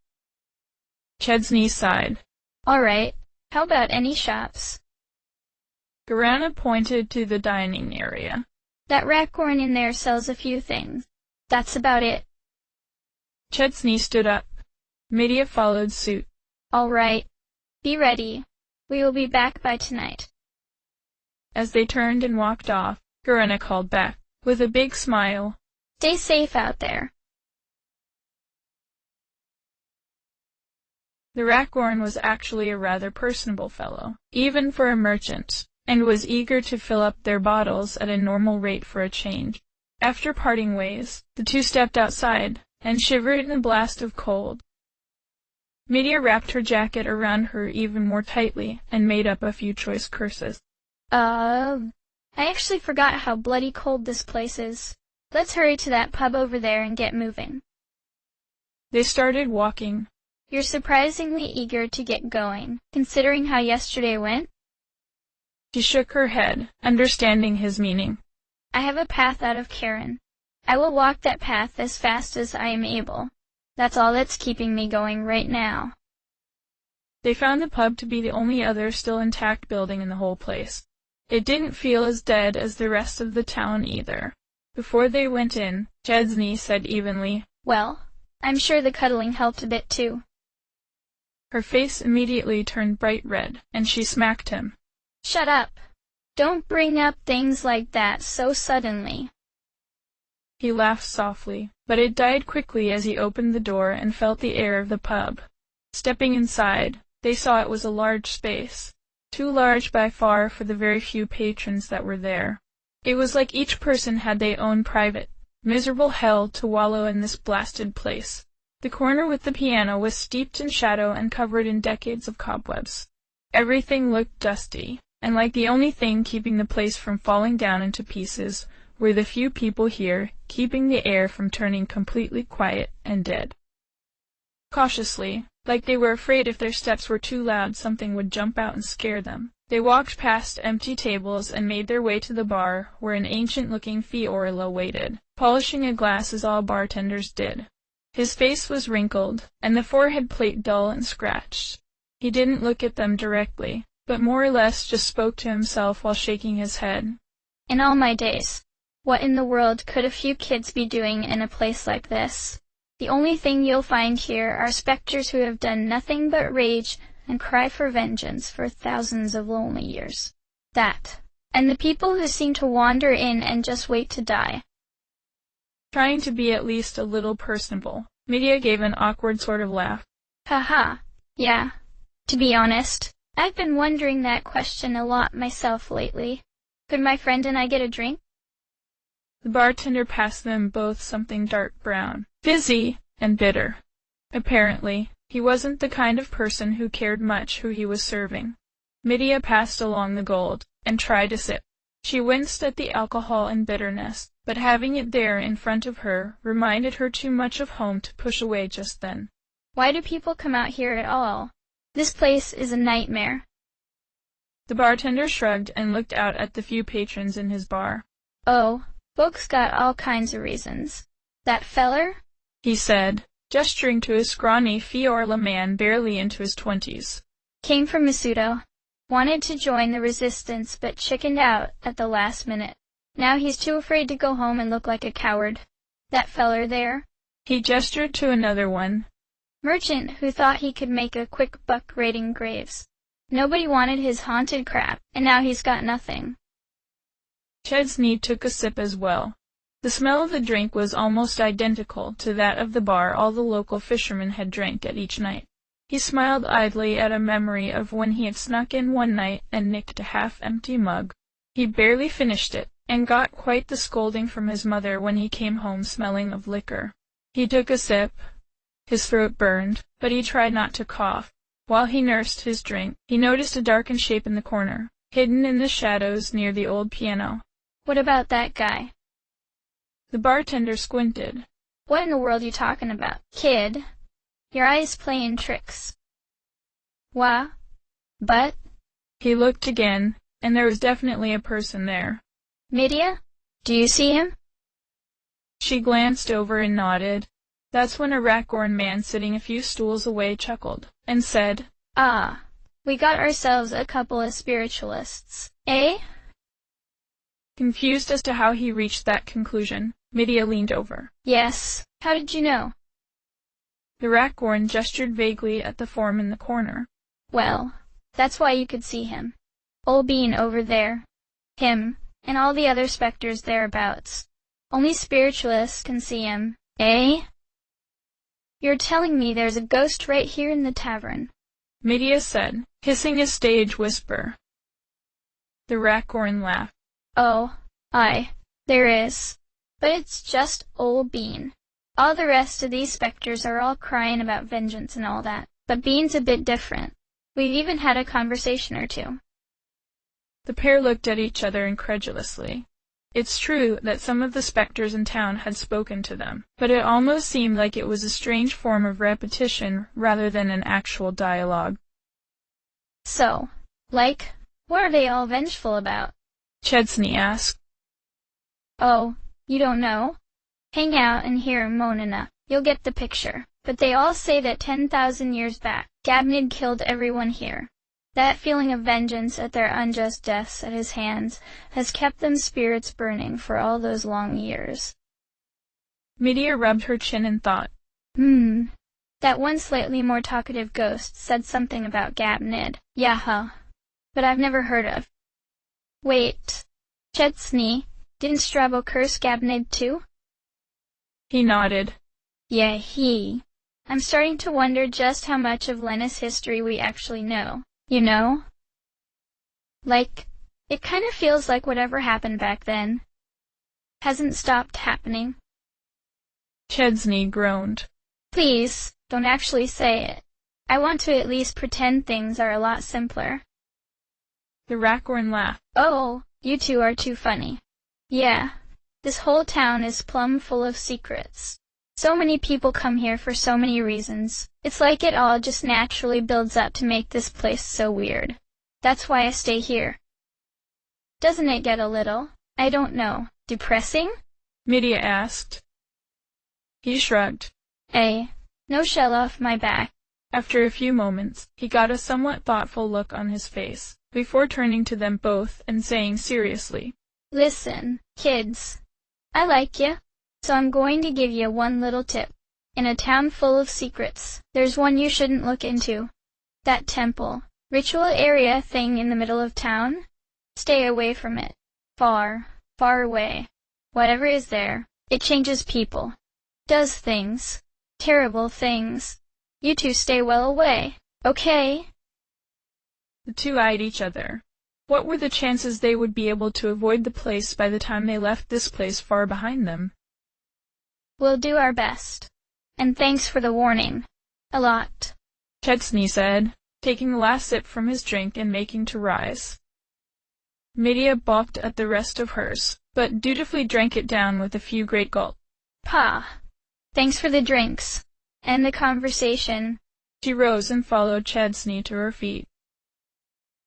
Chesney sighed. All right, how about any shops? Garana pointed to the dining area. That Racorn in there sells a few things. That's about it. Chesney stood up. Medea followed suit. All right. Be ready. We will be back by tonight. As they turned and walked off, Garana called back, with a big smile. Stay safe out there. The Racorn was actually a rather personable fellow, even for a merchant, and was eager to fill up their bottles at a normal rate for a change. After parting ways, the two stepped outside, and shivered in a blast of cold. Medea wrapped her jacket around her even more tightly, and made up a few choice curses. I actually forgot how bloody cold this place is. Let's hurry to that pub over there and get moving. They started walking. You're surprisingly eager to get going, considering how yesterday went. She shook her head, understanding his meaning. I have a path out of Karen. I will walk that path as fast as I am able. That's all that's keeping me going right now. They found the pub to be the only other still intact building in the whole place. It didn't feel as dead as the rest of the town either. Before they went in, Chesney said evenly, Well, I'm sure the cuddling helped a bit too. Her face immediately turned bright red, and she smacked him. Shut up. Don't bring up things like that so suddenly. He laughed softly, but it died quickly as he opened the door and felt the air of the pub. Stepping inside, they saw it was a large space, too large by far for the very few patrons that were there. It was like each person had their own private, miserable hell to wallow in this blasted place. The corner with the piano was steeped in shadow and covered in decades of cobwebs. Everything looked dusty, and like the only thing keeping the place from falling down into pieces were the few people here, keeping the air from turning completely quiet and dead. Cautiously, like they were afraid if their steps were too loud something would jump out and scare them, they walked past empty tables and made their way to the bar where an ancient-looking Fiorilla waited, polishing a glass as all bartenders did. His face was wrinkled, and the forehead plate dull and scratched. He didn't look at them directly, but more or less just spoke to himself while shaking his head. In all my days, what in the world could a few kids be doing in a place like this? The only thing you'll find here are specters who have done nothing but rage and cry for vengeance for thousands of lonely years. That, and the people who seem to wander in and just wait to die. Trying to be at least a little personable, Medea gave an awkward sort of laugh. Haha, yeah. To be honest, I've been wondering that question a lot myself lately. Could my friend and I get a drink? The bartender passed them both something dark brown, fizzy, and bitter. Apparently, he wasn't the kind of person who cared much who he was serving. Medea passed along the gold, and tried a sip. She winced at the alcohol and bitterness, but having it there in front of her reminded her too much of home to push away just then. Why do people come out here at all? This place is a nightmare. The bartender shrugged and looked out at the few patrons in his bar. Oh, folks got all kinds of reasons. That feller? He said, gesturing to a scrawny Fiorla man barely into his 20s. Came from Masuto. Wanted to join the resistance but chickened out at the last minute. Now he's too afraid to go home and look like a coward. That feller there. He gestured to another one. Merchant who thought he could make a quick buck raiding graves. Nobody wanted his haunted crap, and now he's got nothing. Chesney took a sip as well. The smell of the drink was almost identical to that of the bar all the local fishermen had drank at each night. He smiled idly at a memory of when he had snuck in one night and nicked a half-empty mug. He barely finished it, and got quite the scolding from his mother when he came home smelling of liquor. He took a sip. His throat burned, but he tried not to cough. While he nursed his drink, he noticed a darkened shape in the corner, hidden in the shadows near the old piano. What about that guy? The bartender squinted. What in the world you talking about, kid? Your eye's playing tricks. Wha? But? He looked again, and there was definitely a person there. Medea? Do you see him? She glanced over and nodded. That's when a rat-gorn man sitting a few stools away chuckled, and said, Ah, we got ourselves a couple of spiritualists, eh? Confused as to how he reached that conclusion, Medea leaned over. Yes, how did you know? The rat-gorn gestured vaguely at the form in the corner. Well, that's why you could see him. Old Bean over there. Him, and all the other specters thereabouts. Only spiritualists can see him, eh? You're telling me there's a ghost right here in the tavern? Medea said, hissing a stage whisper. The rat-gorn laughed. Oh, aye, there is. But it's just Old Bean. All the rest of these specters are all crying about vengeance and all that, but Bean's a bit different. We've even had a conversation or two. The pair looked at each other incredulously. It's true that some of the specters in town had spoken to them, but it almost seemed like it was a strange form of repetition rather than an actual dialogue. So, like, what are they all vengeful about? Chesney asked. Oh, you don't know? Hang out and hear 'em moan enough. You'll get the picture. But they all say that 10,000 years back, Gabnid killed everyone here. That feeling of vengeance at their unjust deaths at his hands has kept them spirits burning for all those long years. Medea rubbed her chin and thought. That one slightly more talkative ghost said something about Gabnid. Yaha. But I've never heard of. Wait. Chesney, didn't Strabo curse Gabnid too? He nodded. Yeah, I'm starting to wonder just how much of Lenna's history we actually know. You know? Like, it kind of feels like whatever happened back then hasn't stopped happening. Chesney groaned. Please, don't actually say it. I want to at least pretend things are a lot simpler. The rat-gorn laughed. Oh, you two are too funny. Yeah, this whole town is plumb full of secrets. So many people come here for so many reasons. It's like it all just naturally builds up to make this place so weird. That's why I stay here. Doesn't it get a little, I don't know, depressing? Medea asked. He shrugged. No shell off my back. After a few moments, he got a somewhat thoughtful look on his face, before turning to them both and saying seriously, Listen, kids. I like you, so I'm going to give you one little tip. In a town full of secrets, there's one you shouldn't look into. That temple, ritual area thing in the middle of town? Stay away from it. Far, far away. Whatever is there, it changes people. Does things. Terrible things. You two stay well away, okay? The two eyed each other. What were the chances they would be able to avoid the place by the time they left this place far behind them? We'll do our best. And thanks for the warning. A lot. Chesney said, taking the last sip from his drink and making to rise. Medea balked at the rest of hers, but dutifully drank it down with a few great gulps. Pa! Thanks for the drinks. And the conversation. She rose and followed Chesney to her feet.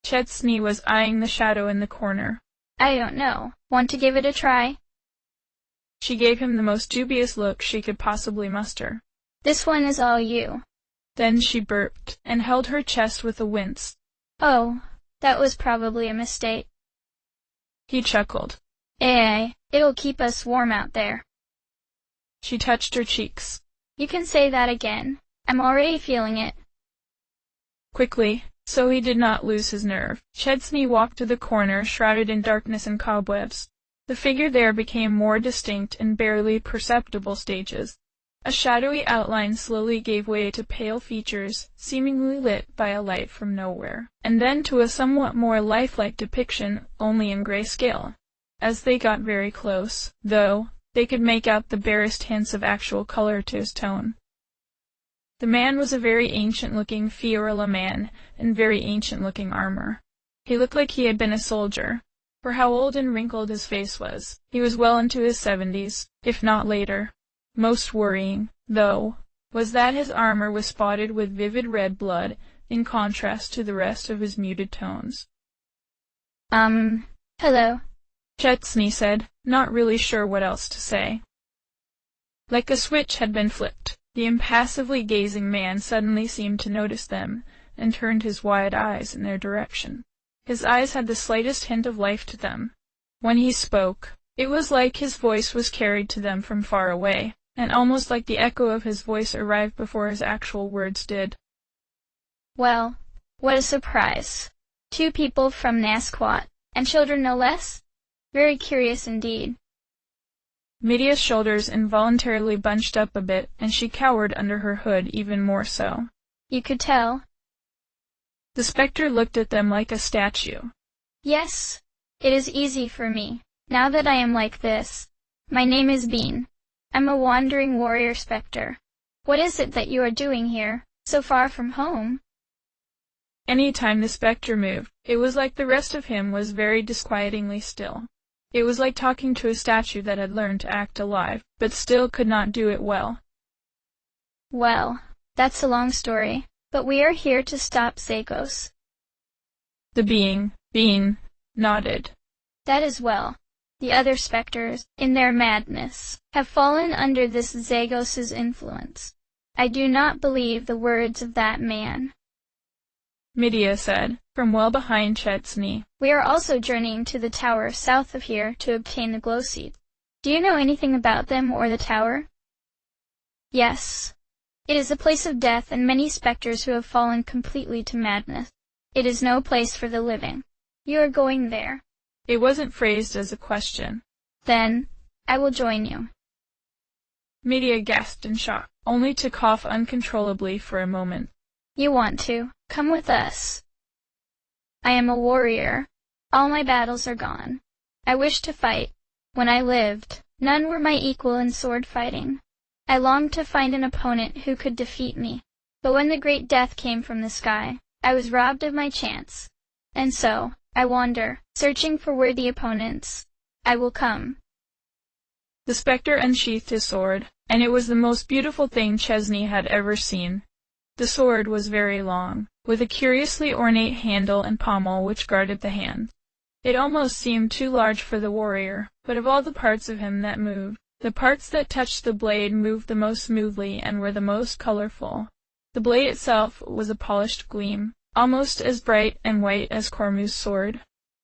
Chesney was eyeing the shadow in the corner. I don't know. Want to give it a try? She gave him the most dubious look she could possibly muster. This one is all you. Then she burped, and held her chest with a wince. Oh, that was probably a mistake. He chuckled. It'll keep us warm out there. She touched her cheeks. You can say that again. I'm already feeling it. Quickly, so he did not lose his nerve, Chesney walked to the corner shrouded in darkness and cobwebs. The figure there became more distinct in barely perceptible stages. A shadowy outline slowly gave way to pale features, seemingly lit by a light from nowhere, and then to a somewhat more lifelike depiction, only in grayscale. As they got very close, though, they could make out the barest hints of actual color to his tone. The man was a very ancient-looking Fiorella man, in very ancient-looking armor. He looked like he had been a soldier. For how old and wrinkled his face was, he was well into his 70s, if not later. Most worrying, though, was that his armor was spotted with vivid red blood, in contrast to the rest of his muted tones. Hello, Chesney said, not really sure what else to say. Like a switch had been flipped, the impassively gazing man suddenly seemed to notice them, and turned his wide eyes in their direction. His eyes had the slightest hint of life to them. When he spoke, it was like his voice was carried to them from far away, and almost like the echo of his voice arrived before his actual words did. Well, what a surprise. 2 people from Nasquat, and children no less? Very curious indeed. Medea's shoulders involuntarily bunched up a bit, and she cowered under her hood even more so. You could tell. The spectre looked at them like a statue. Yes, it is easy for me, now that I am like this. My name is Bean. I'm a wandering warrior spectre. What is it that you are doing here, so far from home? Any time the spectre moved, it was like the rest of him was very disquietingly still. It was like talking to a statue that had learned to act alive, but still could not do it well. Well, that's a long story, but we are here to stop Zagos. The being, nodded. That is well. The other specters, in their madness, have fallen under this Zagos' influence. I do not believe the words of that man. Medea said, from well behind Chesney. We are also journeying to the tower south of here to obtain the glow seeds. Do you know anything about them or the tower? Yes. It is a place of death and many specters who have fallen completely to madness. It is no place for the living. You are going there. It wasn't phrased as a question. Then, I will join you. Medea gasped in shock, only to cough uncontrollably for a moment. You want to. Come with us. I am a warrior. All my battles are gone. I wish to fight. When I lived, none were my equal in sword fighting. I longed to find an opponent who could defeat me. But when the great death came from the sky, I was robbed of my chance. And so, I wander, searching for worthy opponents. I will come. The spectre unsheathed his sword, and it was the most beautiful thing Chesney had ever seen. The sword was very long, with a curiously ornate handle and pommel which guarded the hand. It almost seemed too large for the warrior, but of all the parts of him that moved, The parts that touched the blade moved the most smoothly and were the most colorful. The blade itself was a polished gleam, almost as bright and white as Cormu's sword.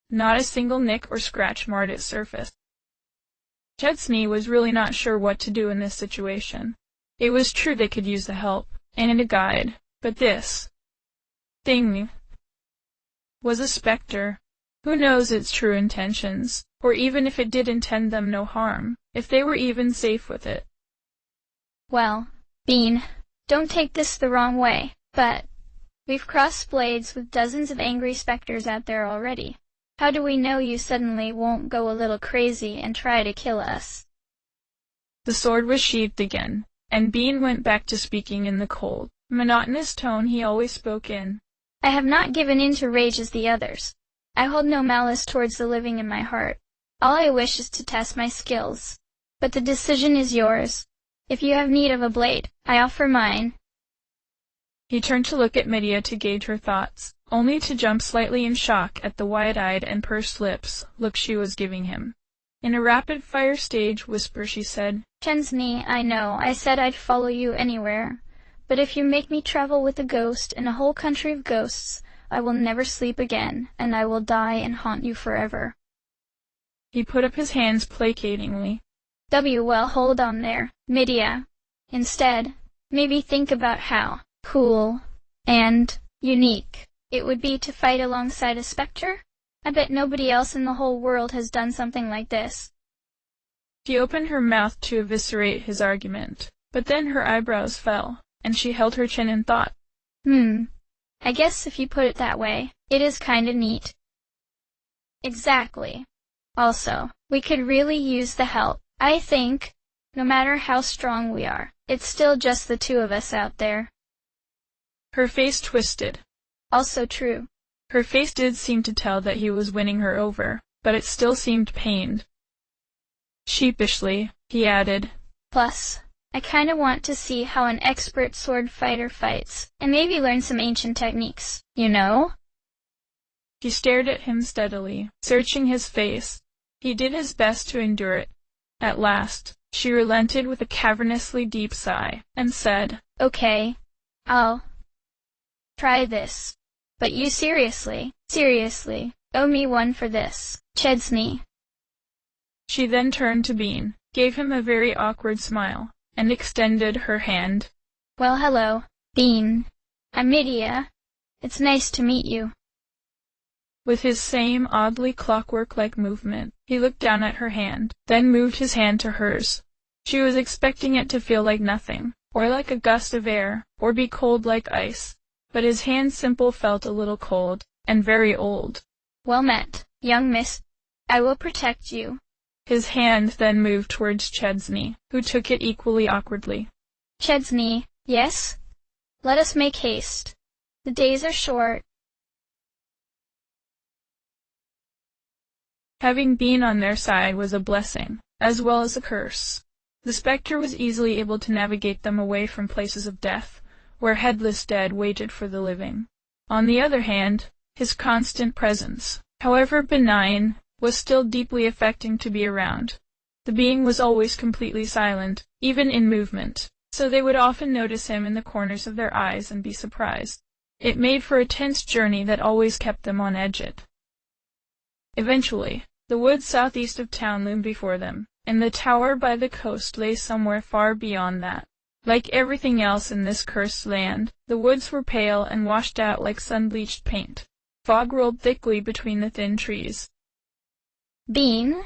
Not a single nick or scratch marred its surface. Chesney was really not sure what to do in this situation. It was true they could use the help, and a guide, but this thing was a specter. Who knows its true intentions, or even if it did intend them no harm, if they were even safe with it. Well, Bean, don't take this the wrong way, but we've crossed blades with dozens of angry specters out there already. How do we know you suddenly won't go a little crazy and try to kill us? The sword was sheathed again, and Bean went back to speaking in the cold, monotonous tone he always spoke in. I have not given in to rage as the others. I hold no malice towards the living in my heart. All I wish is to test my skills. But the decision is yours. If you have need of a blade, I offer mine. He turned to look at Medea to gauge her thoughts, only to jump slightly in shock at the wide-eyed and pursed lips look she was giving him. In a rapid-fire stage whisper she said, Chesney, I know, I said I'd follow you anywhere. But if you make me travel with a ghost in a whole country of ghosts, I will never sleep again, and I will die and haunt you forever. He put up his hands placatingly. Well, hold on there, Medea. Instead, maybe think about how cool and unique it would be to fight alongside a specter. I bet nobody else in the whole world has done something like this. She opened her mouth to eviscerate his argument, but then her eyebrows fell, and she held her chin in thought. I guess if you put it that way, it is kinda neat. Exactly. Also, we could really use the help. I think, no matter how strong we are, it's still just the two of us out there. Her face twisted. Also true. Her face did seem to tell that he was winning her over, but it still seemed pained. Sheepishly, he added, Plus, I kinda want to see how an expert sword fighter fights, and maybe learn some ancient techniques, you know? She stared at him steadily, searching his face. He did his best to endure it. At last, she relented with a cavernously deep sigh, and said, Okay, I'll try this. But you seriously, owe me one for this, Chesney. She then turned to Bean, gave him a very awkward smile, and extended her hand. Well, hello, Bean. I'm Medea. It's nice to meet you. With his same oddly clockwork-like movement, he looked down at her hand, then moved his hand to hers. She was expecting it to feel like nothing, or like a gust of air, or be cold like ice. But his hand simple felt a little cold, and very old. Well met, young miss. I will protect you. His hand then moved towards Chesney, who took it equally awkwardly. Chesney, yes? Let us make haste. The days are short. Having Bean on their side was a blessing, as well as a curse. The spectre was easily able to navigate them away from places of death, where headless dead waited for the living. On the other hand, his constant presence, however benign, was still deeply affecting to be around. The being was always completely silent, even in movement, so they would often notice him in the corners of their eyes and be surprised. It made for a tense journey that always kept them on edge. Eventually, the woods southeast of town loomed before them, and the tower by the coast lay somewhere far beyond that. Like everything else in this cursed land, the woods were pale and washed out like sun-bleached paint. Fog rolled thickly between the thin trees. Bean?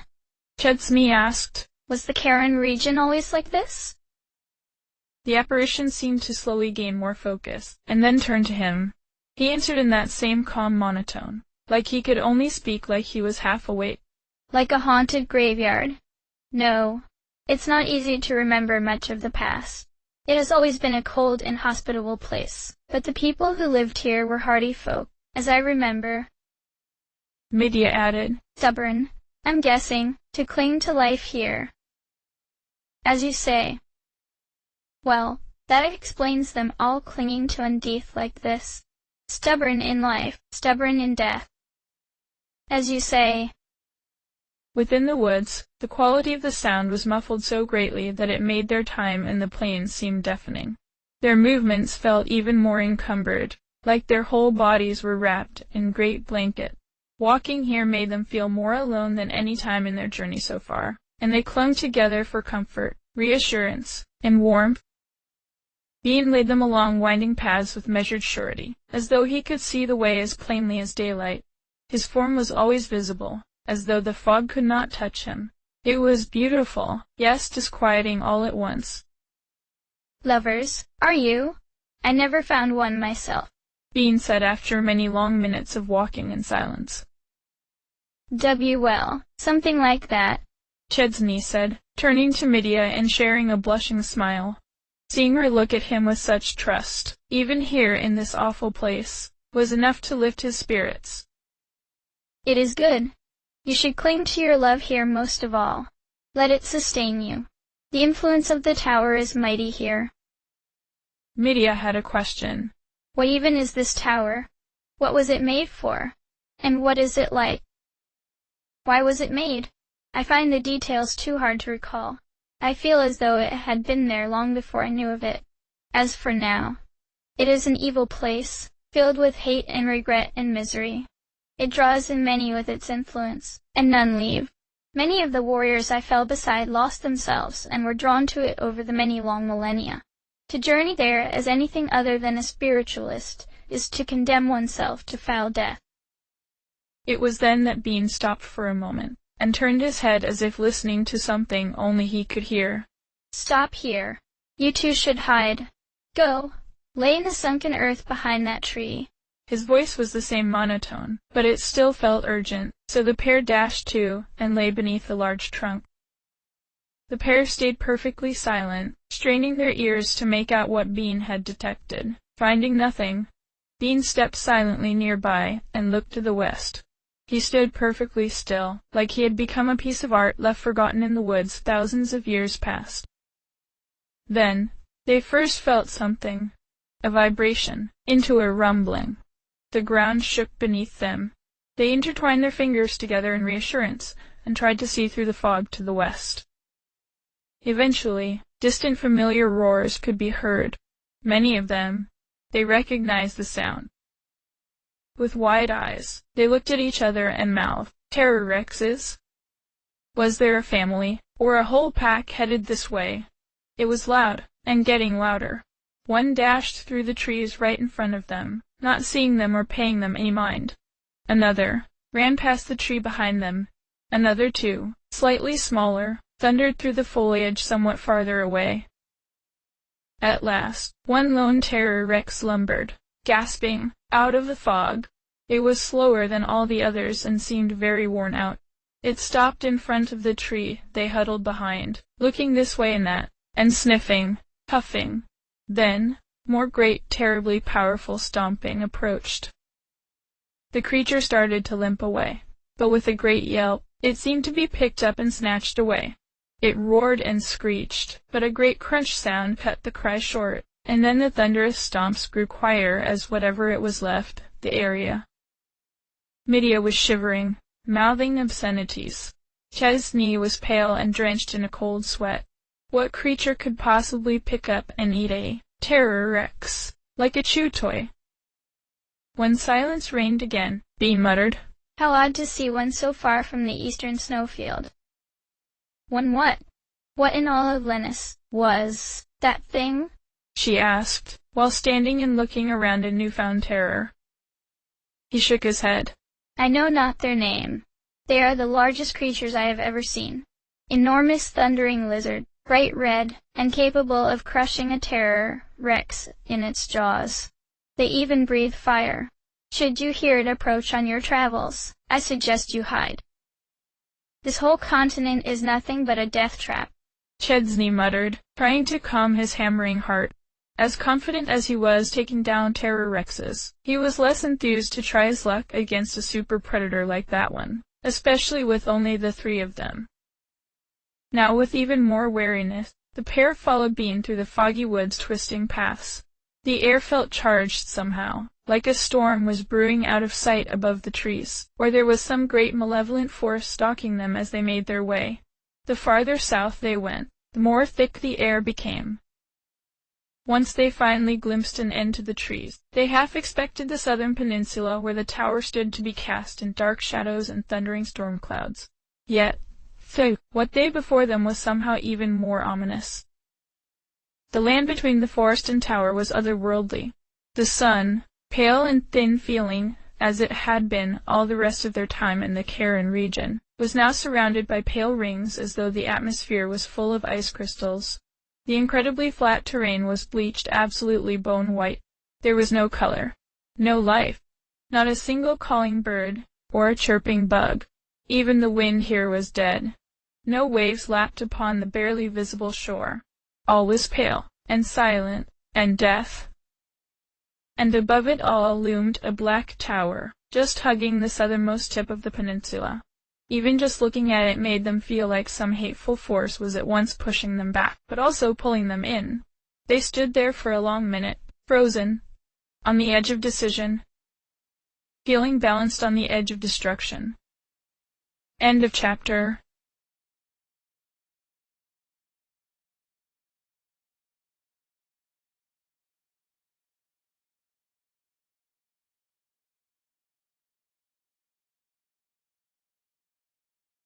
Chesney asked. Was the Karen region always like this? The apparition seemed to slowly gain more focus, and then turned to him. He answered in that same calm monotone, like he could only speak like he was half awake. Like a haunted graveyard? No. It's not easy to remember much of the past. It has always been a cold, inhospitable place, but the people who lived here were hardy folk, as I remember. Medea added. Stubborn, I'm guessing, to cling to life here. As you say. Well, that explains them all clinging to Undeath like this. Stubborn in life, stubborn in death. As you say. Within the woods, the quality of the sound was muffled so greatly that it made their time in the plains seem deafening. Their movements felt even more encumbered, like their whole bodies were wrapped in a great blanket. Walking here made them feel more alone than any time in their journey so far, and they clung together for comfort, reassurance, and warmth. Bean led them along winding paths with measured surety, as though he could see the way as plainly as daylight. His form was always visible, as though the fog could not touch him. It was beautiful, yes, disquieting all at once. Lovers, are you? I never found one myself, Bean said after many long minutes of walking in silence. Well, something like that, Chesney said, turning to Medea and sharing a blushing smile. Seeing her look at him with such trust, even here in this awful place, was enough to lift his spirits. It is good. You should cling to your love here most of all. Let it sustain you. The influence of the tower is mighty here. Medea had a question. What even is this tower? What was it made for? And what is it like? Why was it made? I find the details too hard to recall. I feel as though it had been there long before I knew of it. As for now, it is an evil place, filled with hate and regret and misery. It draws in many with its influence, and none leave. Many of the warriors I fell beside lost themselves and were drawn to it over the many long millennia. To journey there as anything other than a spiritualist is to condemn oneself to foul death. It was then that Bean stopped for a moment, and turned his head as if listening to something only he could hear. Stop here. You two should hide. Go. Lay in the sunken earth behind that tree. His voice was the same monotone, but it still felt urgent, so the pair dashed to, and lay beneath a large trunk. The pair stayed perfectly silent, straining their ears to make out what Bean had detected. Finding nothing, Bean stepped silently nearby, and looked to the west. He stood perfectly still, like he had become a piece of art left forgotten in the woods thousands of years past. Then, they first felt something, a vibration, into a rumbling. The ground shook beneath them. They intertwined their fingers together in reassurance, and tried to see through the fog to the west. Eventually, distant familiar roars could be heard. Many of them. They recognized the sound. With wide eyes, they looked at each other and mouthed, "Terror Rexes?" Was there a family, or a whole pack headed this way? It was loud, and getting louder. One dashed through the trees right in front of them, not seeing them or paying them any mind. Another ran past the tree behind them. Another, too, slightly smaller, thundered through the foliage somewhat farther away. At last, one lone Terror Rex lumbered, gasping, out of the fog. It was slower than all the others and seemed very worn out. It stopped in front of the tree they huddled behind, looking this way and that, and sniffing, puffing. Then, more great, terribly powerful stomping approached. The creature started to limp away, but with a great yelp, it seemed to be picked up and snatched away. It roared and screeched, but a great crunch sound cut the cry short, and then the thunderous stomps grew quieter as whatever it was left, the area. Medea was shivering, mouthing obscenities. Chesney was pale and drenched in a cold sweat. What creature could possibly pick up and eat a Terror Rex, like a chew toy? When silence reigned again, Bean muttered, How odd to see one so far from the eastern snowfield. One what? What in all of Lennis was that thing? She asked, while standing and looking around in newfound terror. He shook his head. I know not their name. They are the largest creatures I have ever seen. Enormous thundering lizard, bright red, and capable of crushing a Terror Rex in its jaws. They even breathe fire. Should you hear it approach on your travels, I suggest you hide. This whole continent is nothing but a death trap. Chesney muttered, trying to calm his hammering heart. As confident as he was taking down Terror Rexes, he was less enthused to try his luck against a super predator like that one, especially with only the three of them. Now with even more wariness, the pair followed Bean through the foggy woods' twisting paths. The air felt charged somehow, like a storm was brewing out of sight above the trees, or there was some great malevolent force stalking them as they made their way. The farther south they went, the more thick the air became. Once they finally glimpsed an end to the trees, they half expected the southern peninsula where the tower stood to be cast in dark shadows and thundering storm clouds. Yet, what lay before them was somehow even more ominous. The land between the forest and tower was otherworldly. The sun, pale and thin feeling, as it had been all the rest of their time in the Karen region, was now surrounded by pale rings as though the atmosphere was full of ice crystals. The incredibly flat terrain was bleached absolutely bone-white. There was no color, no life, not a single calling bird, or a chirping bug. Even the wind here was dead. No waves lapped upon the barely visible shore. All was pale, and silent, and death. And above it all loomed a black tower, just hugging the southernmost tip of the peninsula. Even just looking at it made them feel like some hateful force was at once pushing them back, but also pulling them in. They stood there for a long minute, frozen, on the edge of decision, feeling balanced on the edge of destruction. End of chapter.